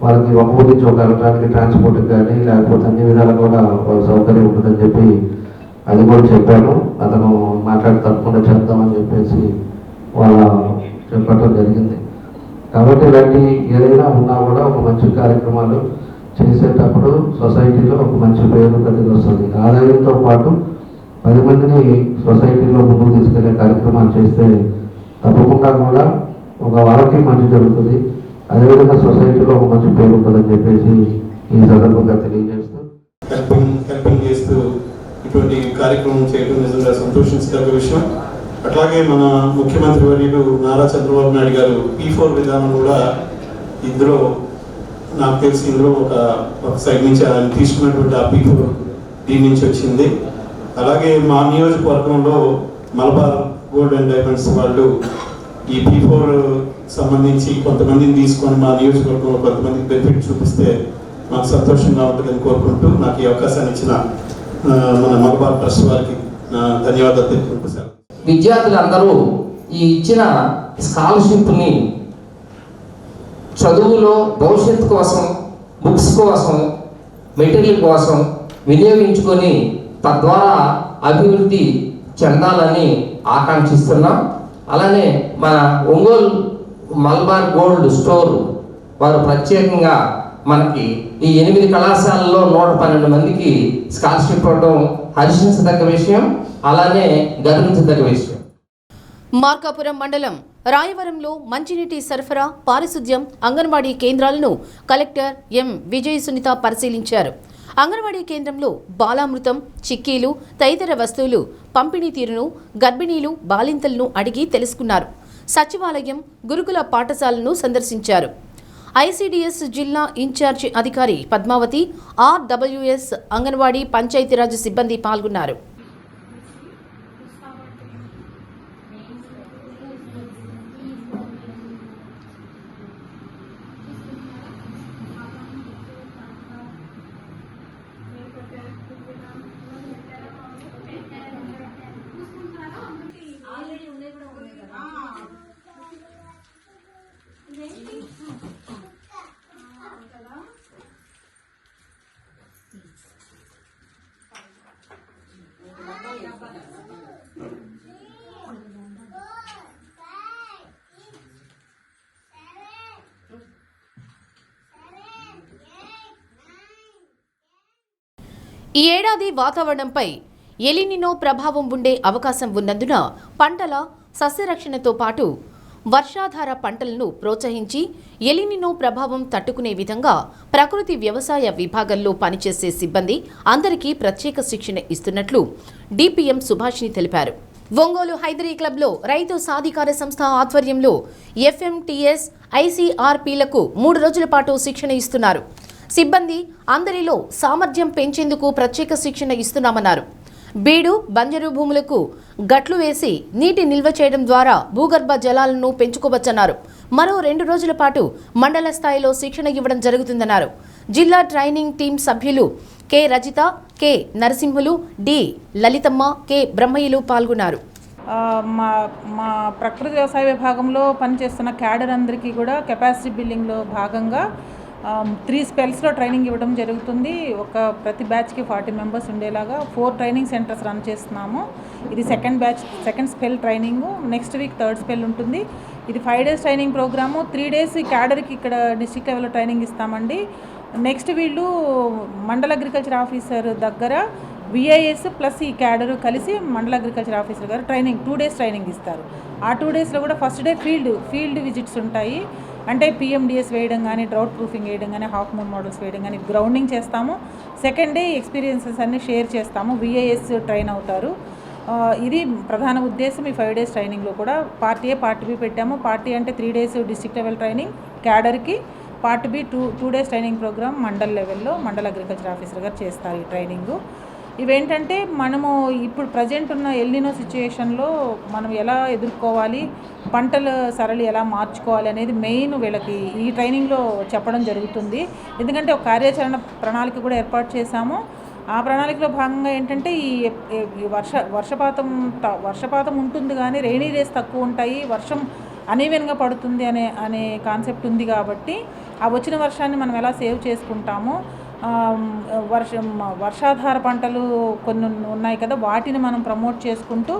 వాళ్ళకి ఒక ఊరి నుంచి ఒక వెళ్ళడానికి ట్రాన్స్పోర్ట్కి కానీ లేకపోతే అన్ని విధాలు కూడా సౌకర్యం ఉంటుందని చెప్పి అది కూడా చెప్పాను. అతను మాట్లాడి తప్పకుండా చేద్దామని చెప్పేసి వాళ్ళ చెప్పడం జరిగింది. కాబట్టి ఇలాంటి ఏదైనా ఉన్నా కూడా ఒక మంచి కార్యక్రమాలు చేసేటప్పుడు సొసైటీలో ఒక మంచి పేరు ప్రతిది వస్తుంది. ఆదాయంతో పాటు 10 మందిని సొసైటీలో ముందుకు తీసుకెళ్లే కార్యక్రమాలు చేస్తే తప్పకుండా కూడా ఒక వాళ్ళకి మంచి జరుగుతుంది, అదేవిధంగా సొసైటీలో ఒక మంచి పేరు ఉంటుందని చెప్పేసి ఈ సందర్భంగా తెలియజేస్తూ హెల్పింగ్ చేస్తూ ఇటువంటి కార్యక్రమం చేయడం నిజంగా సంతోషించదగ్గ విషయం. అట్లాగే మన ముఖ్యమంత్రి వర్యులు నారా చంద్రబాబు నాయుడు గారు P4 విధానం కూడా ఇందులో నాకు తెలిసి ఇందులో ఒక సైడ్ నుంచి ఆయన తీసుకున్నటువంటి ఆ P4 దీని నుంచి వచ్చింది. అలాగే మా నియోజకవర్గంలో మలబార్ గోల్డ్ అండ్ డైమండ్స్ వాళ్ళు ఈ P4 సంబంధించి కొంతమందిని తీసుకొని మా నియోజకవర్గంలో కొంతమందికి బెనిఫిట్ చూపిస్తే మాకు సంతోషంగా ఉంటుందని కోరుకుంటూ నాకు ఈ అవకాశాన్ని ఇచ్చిన మన మలబార్ ట్రస్ట్ వారికి ధన్యవాదాలు తెలుపుకుంటున్నాను. విద్యార్థులందరూ ఈ ఇచ్చిన స్కాలర్షిప్ని చదువులో భవిష్యత్తు కోసం, బుక్స్ కోసం, మెటీరియల్ కోసం వినియోగించుకొని తద్వారా అభివృద్ధి చెందాలని ఆకాంక్షిస్తున్నాం. అలానే మన ఒంగోలు మలబార్ గోల్డ్ స్టోర్ వారు ప్రత్యేకంగా మనకి ఈ 8 కళాశాలలో 112 మందికి స్కాలర్షిప్ ఇవ్వడం హర్షించదగ్గ విషయం, అలానే గర్వించదగ్గ విషయం. మార్కాపురం మండలం రాయవరంలో మంచినీటి సరఫరా, పారిశుద్ధ్యం, అంగన్వాడీ కేంద్రాలను కలెక్టర్ ఎం విజయ సునీత పరిశీలించారు. అంగన్వాడీ కేంద్రంలో బాలామృతం, చిక్కీలు తదితర వస్తువులు పంపిణీ తీరును గర్భిణీలు, బాలింతలను అడిగి తెలుసుకున్నారు. సచివాలయం, గురుకుల పాఠశాలను సందర్శించారు. ఐసీడీఎస్ జిల్లా ఇన్ఛార్జి అధికారి పద్మావతి, ఆర్డబ్ల్యూఎస్, అంగన్వాడీ, పంచాయతీరాజ్ సిబ్బంది పాల్గొన్నారు. ఈ ఏడాది వాతావరణంపై ఎలినినో ప్రభావం ఉండే అవకాశం ఉన్నందున పంటల సస్యరక్షణతో పాటు వర్షాధార పంటలను ప్రోత్సహించి ఎలినినో ప్రభావం తట్టుకునే విధంగా ప్రకృతి వ్యవసాయ విభాగంలో పనిచేసే సిబ్బంది అందరికీ ప్రత్యేక శిక్షణ ఇస్తున్నట్లు డిపిఎం సుభాష్ని తెలిపారు. ఒంగోలు హైదరీ క్లబ్లో రైతు సాధికార సంస్థ ఆధ్వర్యంలో ఎఫ్ఎంటీఎస్, ఐసీఆర్పీలకు 3 రోజుల పాటు శిక్షణ ఇస్తున్నారు. సిబ్బంది అందరిలో సామర్థ్యం పెంచేందుకు ప్రత్యేక శిక్షణ ఇస్తున్నామన్నారు. బీడు బంజరు భూములకు గట్లు వేసి నీటి నిల్వ చేయడం ద్వారా భూగర్భ జలాలను పెంచుకోవచ్చన్నారు. మరో 2 రోజుల పాటు మండల స్థాయిలో శిక్షణ ఇవ్వడం జరుగుతుందన్నారు. జిల్లా ట్రైనింగ్ టీం సభ్యులు K Rajitha, K Narasimhulu, D Lalithamma, K బ్రహ్మయ్యలు పాల్గొన్నారు. మా ప్రకృతి వ్యవసాయ విభాగంలో పనిచేస్తున్న క్యాడర్ అందరికీ కూడా కెపాసిటీ బిల్డింగ్లో భాగంగా 3 స్పెల్స్లో ట్రైనింగ్ ఇవ్వడం జరుగుతుంది. ప్రతి బ్యాచ్కి 40 మెంబర్స్ ఉండేలాగా 4 ట్రైనింగ్ సెంటర్స్ రన్ చేస్తున్నాము. ఇది second spell training. Next week 3rd spell ఉంటుంది. ఇది 5 days ట్రైనింగ్ ప్రోగ్రాము. 3 days ఈ క్యాడర్కి ఇక్కడ డిస్ట్రిక్ట్ లెవెల్లో ట్రైనింగ్ ఇస్తామండి. నెక్స్ట్ వీళ్ళు మండల అగ్రికల్చర్ ఆఫీసర్ దగ్గర విఐఎస్ ప్లస్ ఈ క్యాడర్ కలిసి మండల అగ్రికల్చర్ ఆఫీసర్ గారు 2 days ట్రైనింగ్ ఇస్తారు. ఆ 2 daysలో కూడా ఫస్ట్ డే ఫీల్డ్ విజిట్స్ ఉంటాయి. అంటే పిఎండిఎస్ వేయడం కానీ, డ్రౌట్ ప్రూఫింగ్ వేయడం కానీ, హాఫ్ మూన్ మోడల్స్ వేయడం కానీ, గ్రౌండింగ్ చేస్తాము. సెకండ్ డే ఎక్స్పీరియన్సెస్ అన్నీ షేర్ చేస్తాము. విఐఎస్ ట్రైన్ అవుతారు. ఇది ప్రధాన ఉద్దేశం. ఈ 5 days ట్రైనింగ్లో కూడా పార్ట్ ఏ, పార్ట్ బి పెట్టాము. పార్ట్ ఏ అంటే 3 days డిస్ట్రిక్ట్ లెవెల్ ట్రైనింగ్ క్యాడర్కి, part B 2 days training programme mandal లెవెల్లో మండల అగ్రికల్చర్ ఆఫీసర్ గారు చేస్తారు ఈ ట్రైనింగు. ఇవేంటంటే మనము ఇప్పుడు ప్రజెంట్ ఉన్న ఎల్నినో సిచ్యుయేషన్లో మనం ఎలా ఎదుర్కోవాలి, పంటల సరళి ఎలా మార్చుకోవాలి అనేది మెయిన్ వీళ్ళకి ఈ ట్రైనింగ్లో చెప్పడం జరుగుతుంది. ఎందుకంటే ఒక కార్యాచరణ ప్రణాళిక కూడా ఏర్పాటు చేశాము. ఆ ప్రణాళికలో భాగంగా ఏంటంటే ఈ వర్షపాతం ఉంటుంది కానీ రెయినీ డేస్ తక్కువ ఉంటాయి, వర్షం అనీవెన్గా పడుతుంది అనే కాన్సెప్ట్ ఉంది. కాబట్టి ఆ వచ్చిన వర్షాన్ని మనం ఎలా సేవ్ చేసుకుంటామో, వర్షాధార పంటలు కొన్ని ఉన్నాయి కదా, వాటిని మనం ప్రమోట్ చేసుకుంటూ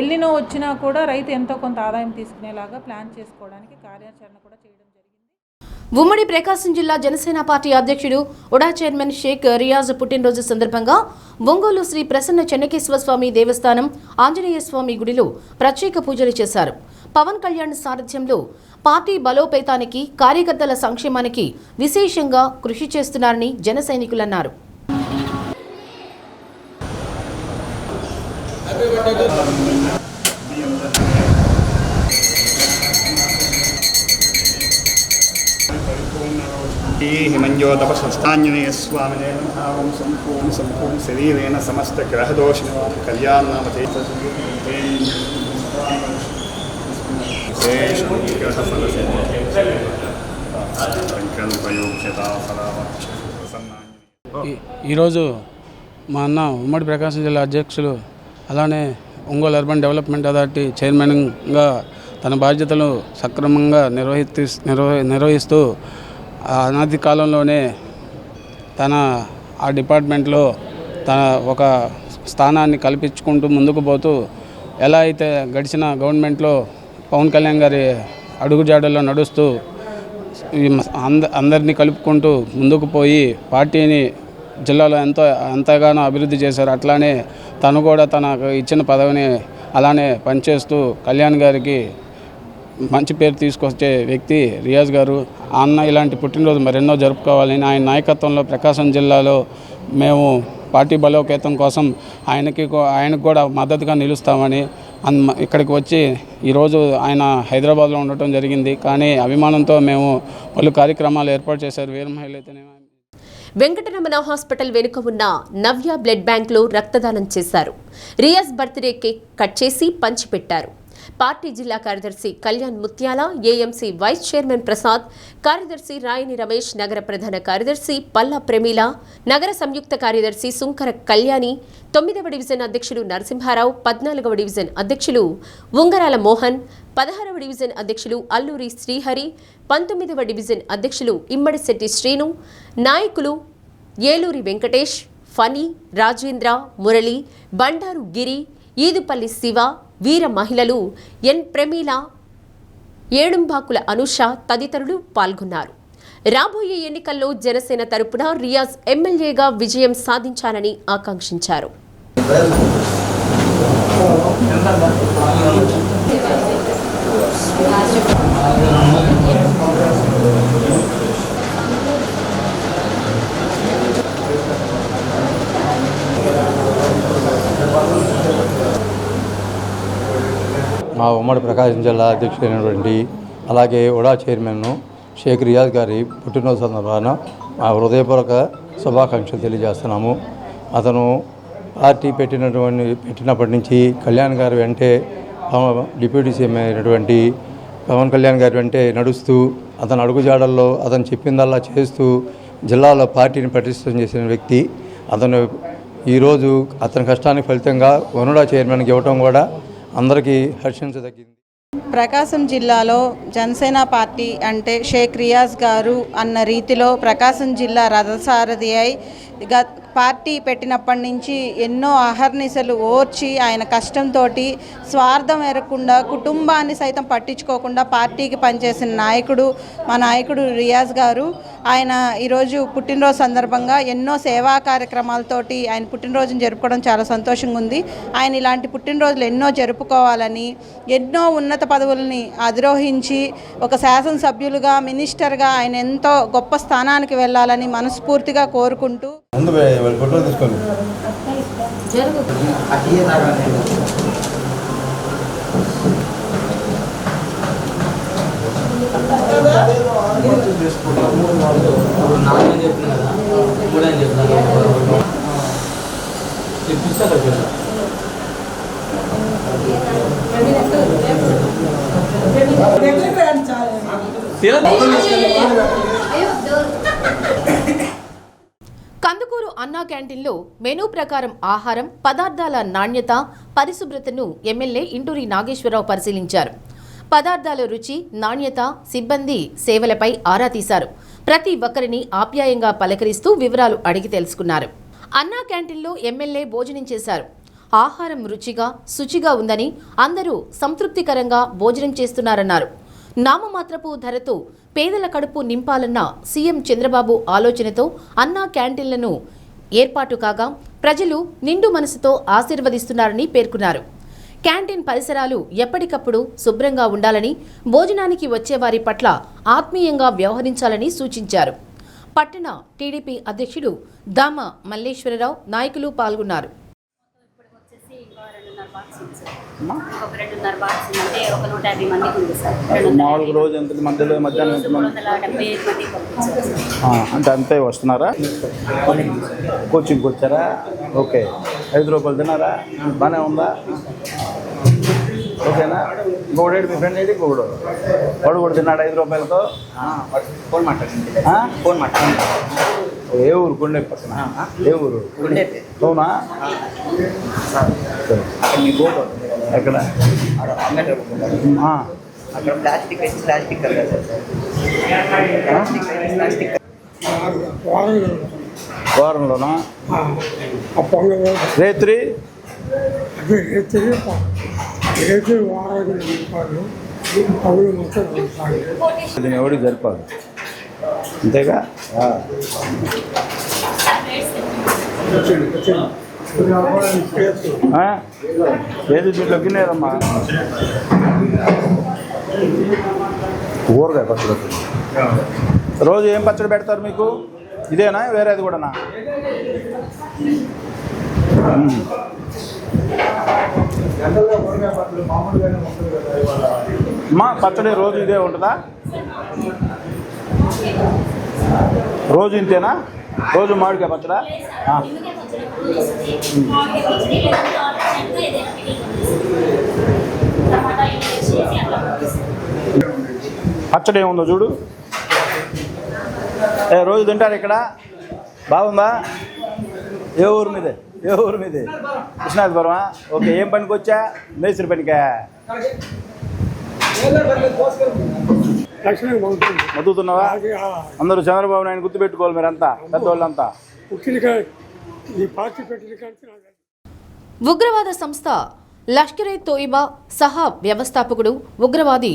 ఎల్నినో వచ్చినా కూడా రైతు ఎంతో కొంత ఆదాయం తీసుకునేలాగా ప్లాన్ చేసుకోవడానికి కార్యాచరణ కూడా చేయడం జరిగింది. ఉమ్మడి ప్రకాశం జిల్లా జనసేన పార్టీ అధ్యక్షుడు ఉడా చైర్మన్ షేక్ రియాజ్ పుట్టినరోజు సందర్భంగా ఒంగోలు శ్రీ ప్రసన్న చెన్నకేశ్వర స్వామి దేవస్థానం ఆంజనేయ స్వామి గుడిలో ప్రత్యేక పూజలు చేశారు. పవన్ కళ్యాణ్ సారథ్యంలో పార్టీ బలోపేతానికి, కార్యకర్తల సంక్షేమానికి విశేషంగా కృషి చేస్తున్నారని జన సైనికులన్నారు. హిమంజోతపస్థాంజనేయ స్వామినే నమః. సంపూర్ణ శరీరేణ సమస్త గ్రహదోష కళ్యాణనామతే ఈరోజు మా అన్న ఉమ్మడి ప్రకాశం జిల్లా అధ్యక్షులు, అలానే ఒంగోలు అర్బన్ డెవలప్మెంట్ అథారిటీ చైర్మన్గా తన బాధ్యతలు సక్రమంగా నిర్వహిస్తూ అనాది కాలంలోనే ఆ డిపార్ట్మెంట్లో తన ఒక స్థానాన్ని కల్పించుకుంటూ ముందుకు పోతూ, ఎలా అయితే గడిచిన గవర్నమెంట్లో పవన్ కళ్యాణ్ గారి అడుగుజాడల్లో నడుస్తూ అందరినీ కలుపుకుంటూ ముందుకు పోయి పార్టీని జిల్లాలో ఎంతగానో అభివృద్ధి చేశారు. అట్లానే తను కూడా తనకు ఇచ్చిన పదవిని అలానే పనిచేస్తూ కళ్యాణ్ గారికి మంచి పేరు తీసుకొచ్చే వ్యక్తి రియాజ్ గారు. ఆ అన్న ఇలాంటి పుట్టినరోజు మరెన్నో జరుపుకోవాలని, ఆయన నాయకత్వంలో ప్రకాశం జిల్లాలో మేము పార్టీ బలోపేతం కోసం ఆయనకు కూడా మద్దతుగా నిలుస్తామని ఇక్కడికి వచ్చి ఈరోజు ఆయన హైదరాబాద్లో ఉండటం జరిగింది. కానీ అభిమానంతో మేము పలు కార్యక్రమాలు ఏర్పాటు చేశారు. వీర మహిళైతేనే వెంకటరమణ హాస్పిటల్ వెనుక ఉన్న నవ్య బ్లడ్ బ్యాంక్లో రక్తదానం చేశారు. రియాజ్ బర్త్డే కేక్ కట్ చేసి పంచిపెట్టారు. పార్టీ జిల్లా కార్యదర్శి కళ్యాణ్ ముత్యాల, ఏఎంసీ వైస్ చైర్మన్ ప్రసాద్, కార్యదర్శి రాయని రమేష్, నగర ప్రధాన కార్యదర్శి పల్లా ప్రమీల, నగర సంయుక్త కార్యదర్శి సుంకర కళ్యాణి, 9వ డివిజన్ అధ్యక్షులు నరసింహారావు, 14వ డివిజన్ అధ్యక్షులు ఉంగరాల మోహన్, 16వ డివిజన్ అధ్యక్షులు అల్లూరి శ్రీహరి, 19వ డివిజన్ అధ్యక్షులు ఇమ్మడిశెట్టి శ్రీను, నాయకులు ఏలూరి వెంకటేష్, ఫనీ, రాజేంద్ర, మురళి, బండారు గిరి, ఈదుపల్లి శివ, వీర మహిళలు ఎన్ ప్రమీల, ఏడుంబాకుల అనుష తదితరులు పాల్గొన్నారు. రాబోయే ఎన్నికల్లో జనసేన తరపున రియాజ్ ఎమ్మెల్యేగా విజయం సాధించాలని ఆకాంక్షించారు. మా ఉమ్మడి ప్రకాశం జిల్లా అధ్యక్షుడైనటువంటి అలాగే ఉడా చైర్మన్ షేక్ రియాజ్ గారి పుట్టినరోజు సందర్భాన మా హృదయపూర్వక శుభాకాంక్షలు తెలియజేస్తున్నాము. అతను పార్టీ పెట్టినప్పటి నుంచి కళ్యాణ్ గారు వెంటే డిప్యూటీ సీఎం అయినటువంటి పవన్ కళ్యాణ్ గారి వెంటే నడుస్తూ అతను అడుగుజాడల్లో అతను చెప్పిందల్లా చేస్తూ జిల్లాలో పార్టీని పటిష్టం చేసిన వ్యక్తి. అతను ఈరోజు అతని కష్టానికి ఫలితంగా వనుడా చైర్మన్కి ఇవ్వటం కూడా అందరికీ హర్షించదగ్గింది. ప్రకాశం జిల్లాలో జనసేన పార్టీ అంటే షేక్ రియాజ్ గారు అన్న రీతిలో ప్రకాశం జిల్లా రథసారథి అయి పార్టీ పెట్టినప్పటి నుంచి ఎన్నో అహర్నిశలు ఓర్చి ఆయన కష్టంతో స్వార్థం ఎరగకుండా కుటుంబాన్ని సైతం పట్టించుకోకుండా పార్టీకి పనిచేసిన నాయకుడు మా నాయకుడు రియాజ్ గారు. ఆయన ఈరోజు పుట్టినరోజు సందర్భంగా ఎన్నో సేవా కార్యక్రమాలతోటి ఆయన పుట్టినరోజును జరుపుకోవడం చాలా సంతోషంగా ఉంది. ఆయన ఇలాంటి పుట్టినరోజులు ఎన్నో జరుపుకోవాలని, ఎన్నో ఉన్నత పదవుల్ని అధిరోహించి ఒక శాసనసభ్యులుగా మినిస్టర్గా ఆయన ఎంతో గొప్ప స్థానానికి వెళ్ళాలని మనస్ఫూర్తిగా కోరుకుంటూ కందుకూరు అన్నా క్యాంటీన్లో మెనూ ప్రకారం ఆహారం, పదార్థాల నాణ్యత, పరిశుభ్రతను ఎమ్మెల్యే ఇంటూరి నాగేశ్వరరావు పరిశీలించారు. పదార్థాల రుచి, నాణ్యత, సిబ్బంది సేవలపై ఆరా తీశారు. ప్రతి ఒక్కరిని ఆప్యాయంగా పలకరిస్తూ వివరాలు అడిగి తెలుసుకున్నారు. అన్నా క్యాంటీన్లో ఎమ్మెల్యే భోజనం చేశారు. ఆహారం రుచిగా, శుచిగా ఉందని, అందరూ సంతృప్తికరంగా భోజనం చేస్తున్నారన్నారు. నామమాత్రపు ధరతో పేదల కడుపు నింపాలన్న సీఎం చంద్రబాబు ఆలోచనతో అన్నా క్యాంటీన్లను ఏర్పాటు కాగా ప్రజలు నిండు మనసుతో ఆశీర్వదిస్తున్నారని పేర్కొన్నారు. క్యాంటీన్ పరిసరాలు ఎప్పటికప్పుడు శుభ్రంగా ఉండాలని, భోజనానికి వచ్చేవారి పట్ల ఆత్మీయంగా వ్యవహరించాలని సూచించారు. పట్టణ టీడీపీ అధ్యక్షుడు దామ మల్లేశ్వరరావు, నాయకులు పాల్గొన్నారు. మామూలుగా రోజు ఎంత మధ్యలో మధ్యాహ్నం అంటే అంతే వస్తున్నారా? కోచింగ్కి వచ్చారా? ఓకే, 5 రూపాయలు తిన్నారా? బాగానే ఉందా? ఓకేనా? ఇంకొకటి మీ ఫ్రెండ్ ఏంటి? ఇంకొకడు వాడు కూడా తిన్నాడు 5 రూపాయలతో. ఫోన్ మాట్లాడండి. ఏ ఊరు? కొండే పక్కన. ఏ ఊరు? అవునా? ఎక్కడ? అక్కడ ప్లాస్టిక్ వారంలోనా? రేత్రి ఎవడికి సరిపోదు, అంతేగా? ఏది దీంట్లోకి లేదమ్మా. ఊరగాయ పచ్చడి. రోజు ఏం పచ్చడి పెడతారు మీకు? ఇదేనా, వేరేది కూడానా? అమ్మా పచ్చడి రోజు ఇదే ఉంటుందా? రోజు ఇంతేనా? రోజు మామిడికాయ పచ్చడా? పచ్చడి ఏముందో చూడు. రోజు తింటారు ఇక్కడ? బాగుందా? ఏ ఊరు మీదే? ఏ ఊరు మీదే? కృష్ణాదిపురమా? ఓకే. ఏం పనికి వచ్చా? మేస్త్రి పనికా? మదుతున్నావా? అందరూ చంద్రబాబు నాయుడు గుర్తుపెట్టుకోవాలి మీరంతా, పెద్దవాళ్ళంతా. ఉగ్రవాద సంస్థ లష్కరే తోయిబా సహా వ్యవస్థాపకుడు ఉగ్రవాది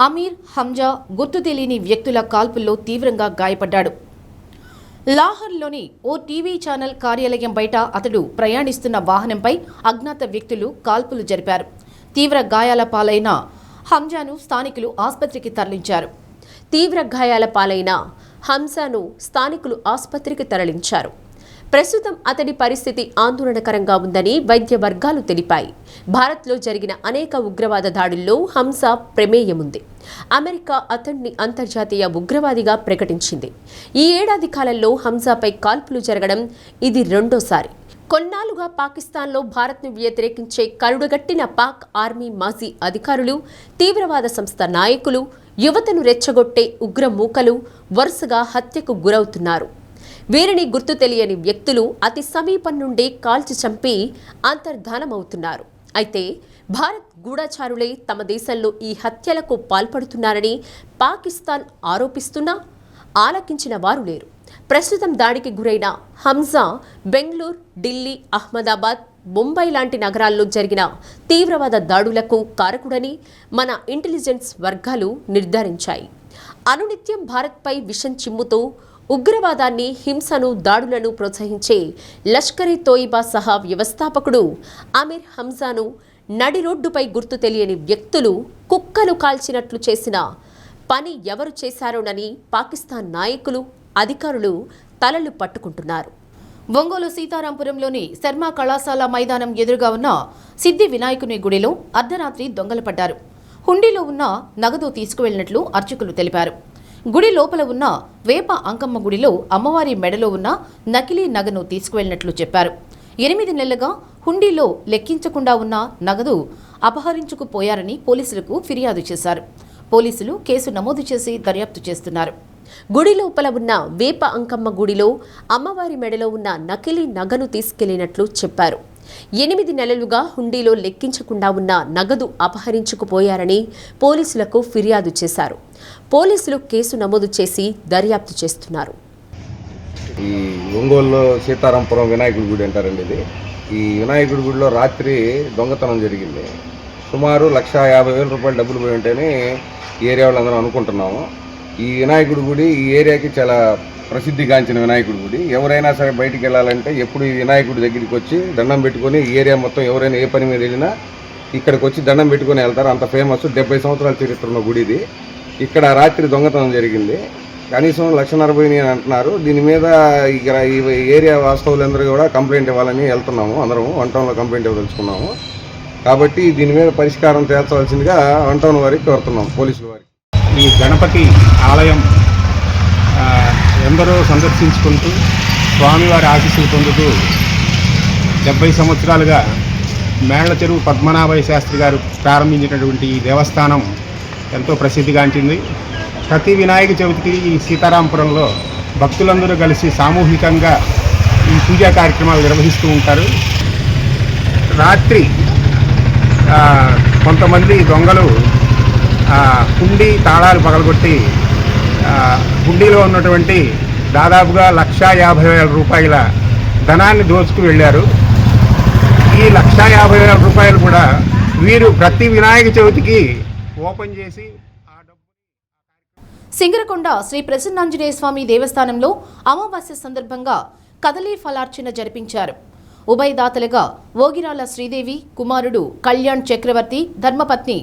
అమీర్ హంజా గుర్తు తెలియని వ్యక్తుల కాల్పుల్లో తీవ్రంగా గాయపడ్డాడు. లాహోర్లోని ఓ టీవీ ఛానల్ కార్యాలయం బయట అతడు ప్రయాణిస్తున్న వాహనంపై అజ్ఞాత వ్యక్తులు కాల్పులు జరిపారు. తీవ్ర గాయాల పాలైన హంజాను స్థానికులు ఆసుపత్రికి తరలించారు. తీవ్ర గాయాల పాలైన హంజాను స్థానికులు ఆసుపత్రికి తరలించారు. ప్రస్తుతం అతడి పరిస్థితి ఆందోళనకరంగా ఉందని వైద్య వర్గాలు తెలిపాయి. భారత్లో జరిగిన అనేక ఉగ్రవాద దాడుల్లో హంజా ప్రమేయం ఉంది. అమెరికా అతడిని అంతర్జాతీయ ఉగ్రవాదిగా ప్రకటించింది. ఈ ఏడాది కాలంలో హంజాపై కాల్పులు జరగడం ఇది రెండోసారి. కొన్నాళ్లుగా పాకిస్తాన్లో భారత్ను వ్యతిరేకించే కరుడుగట్టిన పాక్ ఆర్మీ మాజీ అధికారులు, తీవ్రవాద సంస్థ నాయకులు, యువతను రెచ్చగొట్టే ఉగ్ర మూకలు వరుసగా హత్యకు గురవుతున్నారు. వీరిని గుర్తు తెలియని వ్యక్తులు అతి సమీపం నుండి కాల్చి చంపి అంతర్ధానమవుతున్నారు. అయితే భారత్ గూఢచారులే తమ దేశంలో ఈ హత్యలకు పాల్పడుతున్నారని పాకిస్తాన్ ఆరోపిస్తున్నా ఆలకించిన వారు లేరు. ప్రస్తుతం దాడికి గురైన హంజా బెంగళూరు, ఢిల్లీ, అహ్మదాబాద్, ముంబై లాంటి నగరాల్లో జరిగిన తీవ్రవాద దాడులకు కారకుడని మన ఇంటెలిజెన్స్ వర్గాలు నిర్ధారించాయి. అనునిత్యం భారత్పై విషం చిమ్ముతూ ఉగ్రవాదాన్ని, హింసను, దాడులను ప్రోత్సహించే లష్కరే తోయిబా సహా వ్యవస్థాపకుడు అమీర్ హంజాను నడి రోడ్డుపై గుర్తు తెలియని వ్యక్తులు కుక్కలు కాల్చినట్లు చేసిన పని ఎవరు చేశారోనని పాకిస్తాన్ నాయకులు, అధికారులు తలలు పట్టుకుంటున్నారు. ఒంగోలు సీతారాంపురంలోని శర్మ కళాశాల మైదానం ఎదురుగా ఉన్న సిద్ధి వినాయకుని గుడిలో అర్ధరాత్రి దొంగలు పడ్డారు. హుండీలో ఉన్న నగదు తీసుకువెళ్లినట్లు అర్చకులు తెలిపారు. గుడి లోపల ఉన్న వేప అంకమ్మ గుడిలో అమ్మవారి మెడలో ఉన్న నకిలీ నగను తీసుకువెళ్లినట్లు చెప్పారు. 8 నెలలుగా హుండీలో లెక్కించకుండా ఉన్న నగదు అపహరించుకుపోయారని పోలీసులకు ఫిర్యాదు చేశారు. పోలీసులు కేసు నమోదు చేసి దర్యాప్తు చేస్తున్నారు. గుడి లోపల ఉన్న వేప అంకమ్మ గుడిలో అమ్మవారి మెడలో ఉన్న నకిలీ నగను తీసుకెళ్లినట్లు చెప్పారు. 8 నెలలుగా హుండీలో లెక్కించకుండా ఉన్న నగదు అపహరించుకుపోయారని పోలీసులకు ఫిర్యాదు చేశారు. పోలీసులు కేసు నమోదు చేసి దర్యాప్తు చేస్తున్నారు. ఈ ఒంగోలులో సీతారాంపురం వినాయకుడి గుడి అంటారండి ఇది. ఈ వినాయకుడి గుడిలో రాత్రి దొంగతనం జరిగింది. సుమారు 1,50,000 రూపాయలు డబ్బులు పోయి ఉంటేనే ఈ ఏరియా వాళ్ళందరం అనుకుంటున్నాము. ఈ వినాయకుడి గుడి ఈ ఏరియాకి చాలా ప్రసిద్ధిగాంచిన వినాయకుడి గుడి. ఎవరైనా సరే బయటికి వెళ్ళాలంటే ఎప్పుడు ఈ వినాయకుడి దగ్గరికి వచ్చి దండం పెట్టుకొని, ఈ ఏరియా మొత్తం ఎవరైనా ఏ పని మీద వెళ్ళినా ఇక్కడికి వచ్చి దండం పెట్టుకొని వెళ్తారు. అంత ఫేమస్. 70 సంవత్సరాల చరిత్ర ఉన్న గుడి ఇది. ఇక్కడ రాత్రి దొంగతనం జరిగింది. కనీసం 1,40,000 అని అంటున్నారు. దీని మీద ఇక్కడ ఈ ఏరియా వాస్తవులందరూ కూడా కంప్లైంట్ ఇవ్వాలని వెళ్తున్నాము. అందరం 1 టౌన్లో కంప్లైంట్ ఇవ్వదలుచుకున్నాము. కాబట్టి దీని మీద పరిష్కారం తేల్చవలసిందిగా 1 టౌన్ వారికి కోరుతున్నాం, పోలీసుల వారికి. ఈ గణపతి ఆలయం ఎందరో సందర్శించుకుంటూ స్వామివారి ఆశీస్సులు పొందుతూ 70 సంవత్సరాలుగా మేళ్ల చెరువు పద్మనాభయ్య శాస్త్రి గారు ప్రారంభించినటువంటి ఈ దేవస్థానం ఎంతో ప్రసిద్ధిగాంచింది. ప్రతి వినాయక చవితికి ఈ సీతారాంపురంలో భక్తులందరూ కలిసి సామూహికంగా ఈ పూజా కార్యక్రమాలు నిర్వహిస్తూ ఉంటారు. రాత్రి కొంతమంది దొంగలు హుండీ తాళాలు పగలగొట్టి హుండీలో ఉన్నటువంటి దాదాపుగా 1,50,000 రూపాయల ధనాన్ని దోచుకు వెళ్ళారు. ఈ 1,50,000 రూపాయలు కూడా వీరు ప్రతి వినాయక చవితికి ఓపెన్ చేసి సింగరకొండ శ్రీ ప్రసన్నాంజనేయ స్వామి దేవస్థానంలో అమావాస్య సందర్భంగా కదలీ ఫలార్చన జరిపించారు. ఉభయదాతలుగా ఓగిరాల శ్రీదేవి, కుమారుడు కళ్యాణ్ చక్రవర్తి, ధర్మపత్ని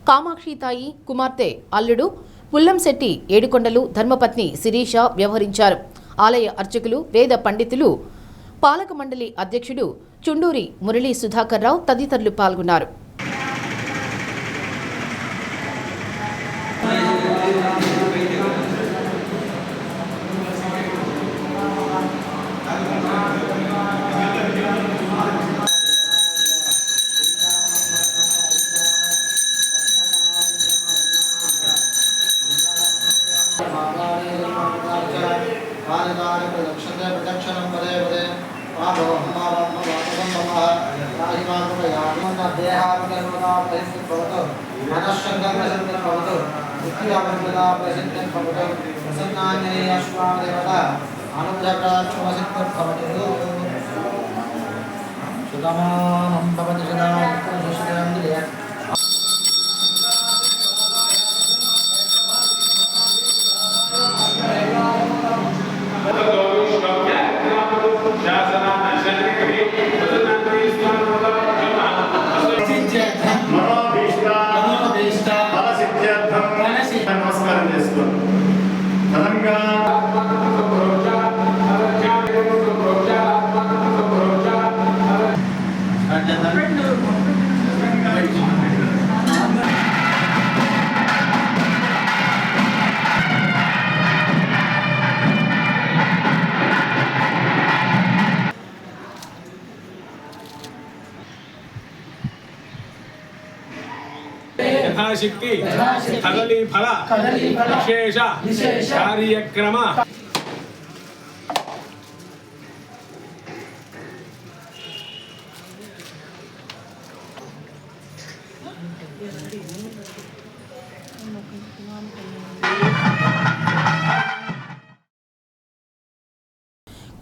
కామాక్షితాయి, కుమార్తె అల్లుడు పుల్లంశెట్టి ఏడుకొండలు, ధర్మపత్ని శిరీష వ్యవహరించారు. ఆలయ అర్చకులు, వేద పండితులు, పాలక మండలి అధ్యక్షుడు చుండూరి మురళీ సుధాకర్ రావు తదితరులు పాల్గొన్నారు. నమస్కారం చేసుకోండి. యథాశక్తి కదలి ఫల విశేష కార్యక్రమ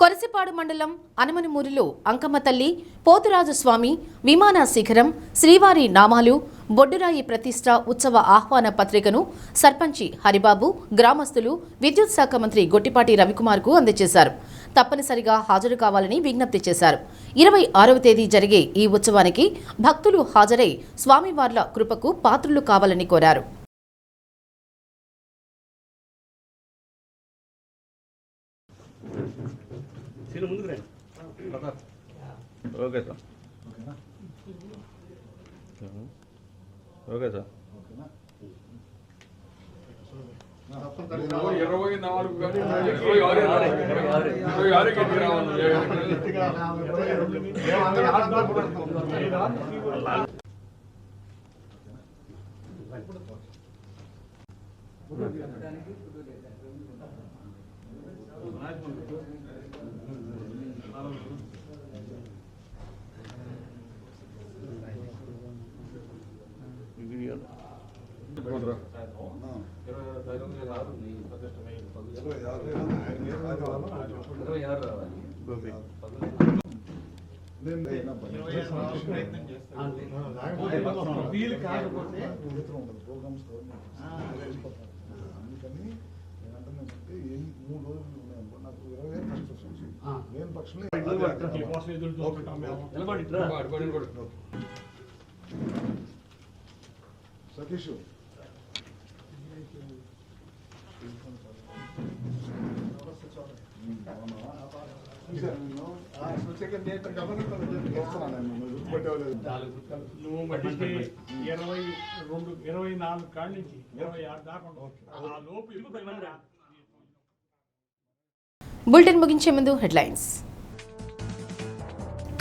కొరసిపాడు మండలం అనమనమూరులో అంకమ్మ తల్లి, పోతురాజు స్వామి, విమాన శిఖరం, శ్రీవారి నామాలు, బొడ్డురాయి ప్రతిష్ట ఉత్సవ ఆహ్వాన పత్రికను సర్పంచి హరిబాబు, గ్రామస్తులు విద్యుత్ శాఖ మంత్రి గొట్టిపాటి రవికుమార్కు అందజేశారు. తప్పనిసరిగా హాజరు కావాలని విజ్ఞప్తి చేశారు. 26వ తేదీ జరిగే ఈ ఉత్సవానికి భక్తులు హాజరై స్వామివార్ల కృపకు పాత్రులు కావాలని కోరారు. Okay sir. Okay sir. 24 కానీ 26 గట్టి రావాలి. సతీష్ నువ్వు మట్టికి 24 కాళ్ళ నుంచి 26 దాకా బులెటిన్ ముగించే ముందు హెడ్లైన్స్.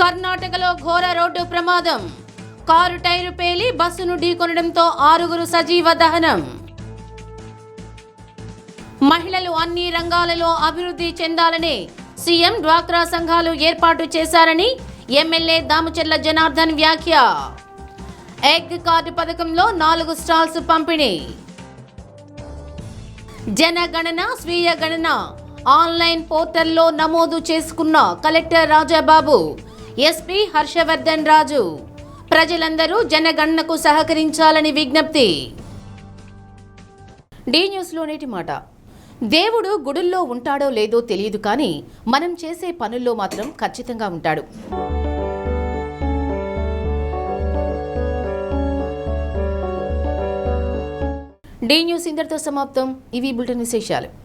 కర్ణాటకలో ఘోర రోడ్డు ప్రమాదం, కారు టైరు పేలి బస్సును ఢీకొనడంతో 6 సజీవ దహనం. మహిళలు అన్ని రంగాలలో అభివృద్ధి చెందాలని సీఎం డ్వాక్రా సంఘాలు ఏర్పాటు చేశారని ఎమ్మెల్యే దామచర్ల జనార్దన్ వ్యాఖ్య. ఎగ్ కార్డు పథకంలో 4 స్టాల్స్ పంపిణీ. జనగణన స్వీయ గణన ఆన్లైన్ పోర్టల్లో నమోదు చేసుకున్న కలెక్టర్ రాజాబాబు, ఎస్పీ హర్షవర్ధన్ రాజు. ప్రజలందరూ జనగణనకు సహకరించాలని విజ్ఞప్తి. డి న్యూస్లో నేటి మాట. దేవుడు గుడుల్లో ఉంటాడో లేదో తెలియదు, కానీ మనం చేసే పనుల్లో మాత్రం ఖచ్చితంగా ఉంటాడు. డి న్యూస్ ఇంతటితో సమాప్తం. ఇవి బులెటిన్ విశేషాలు.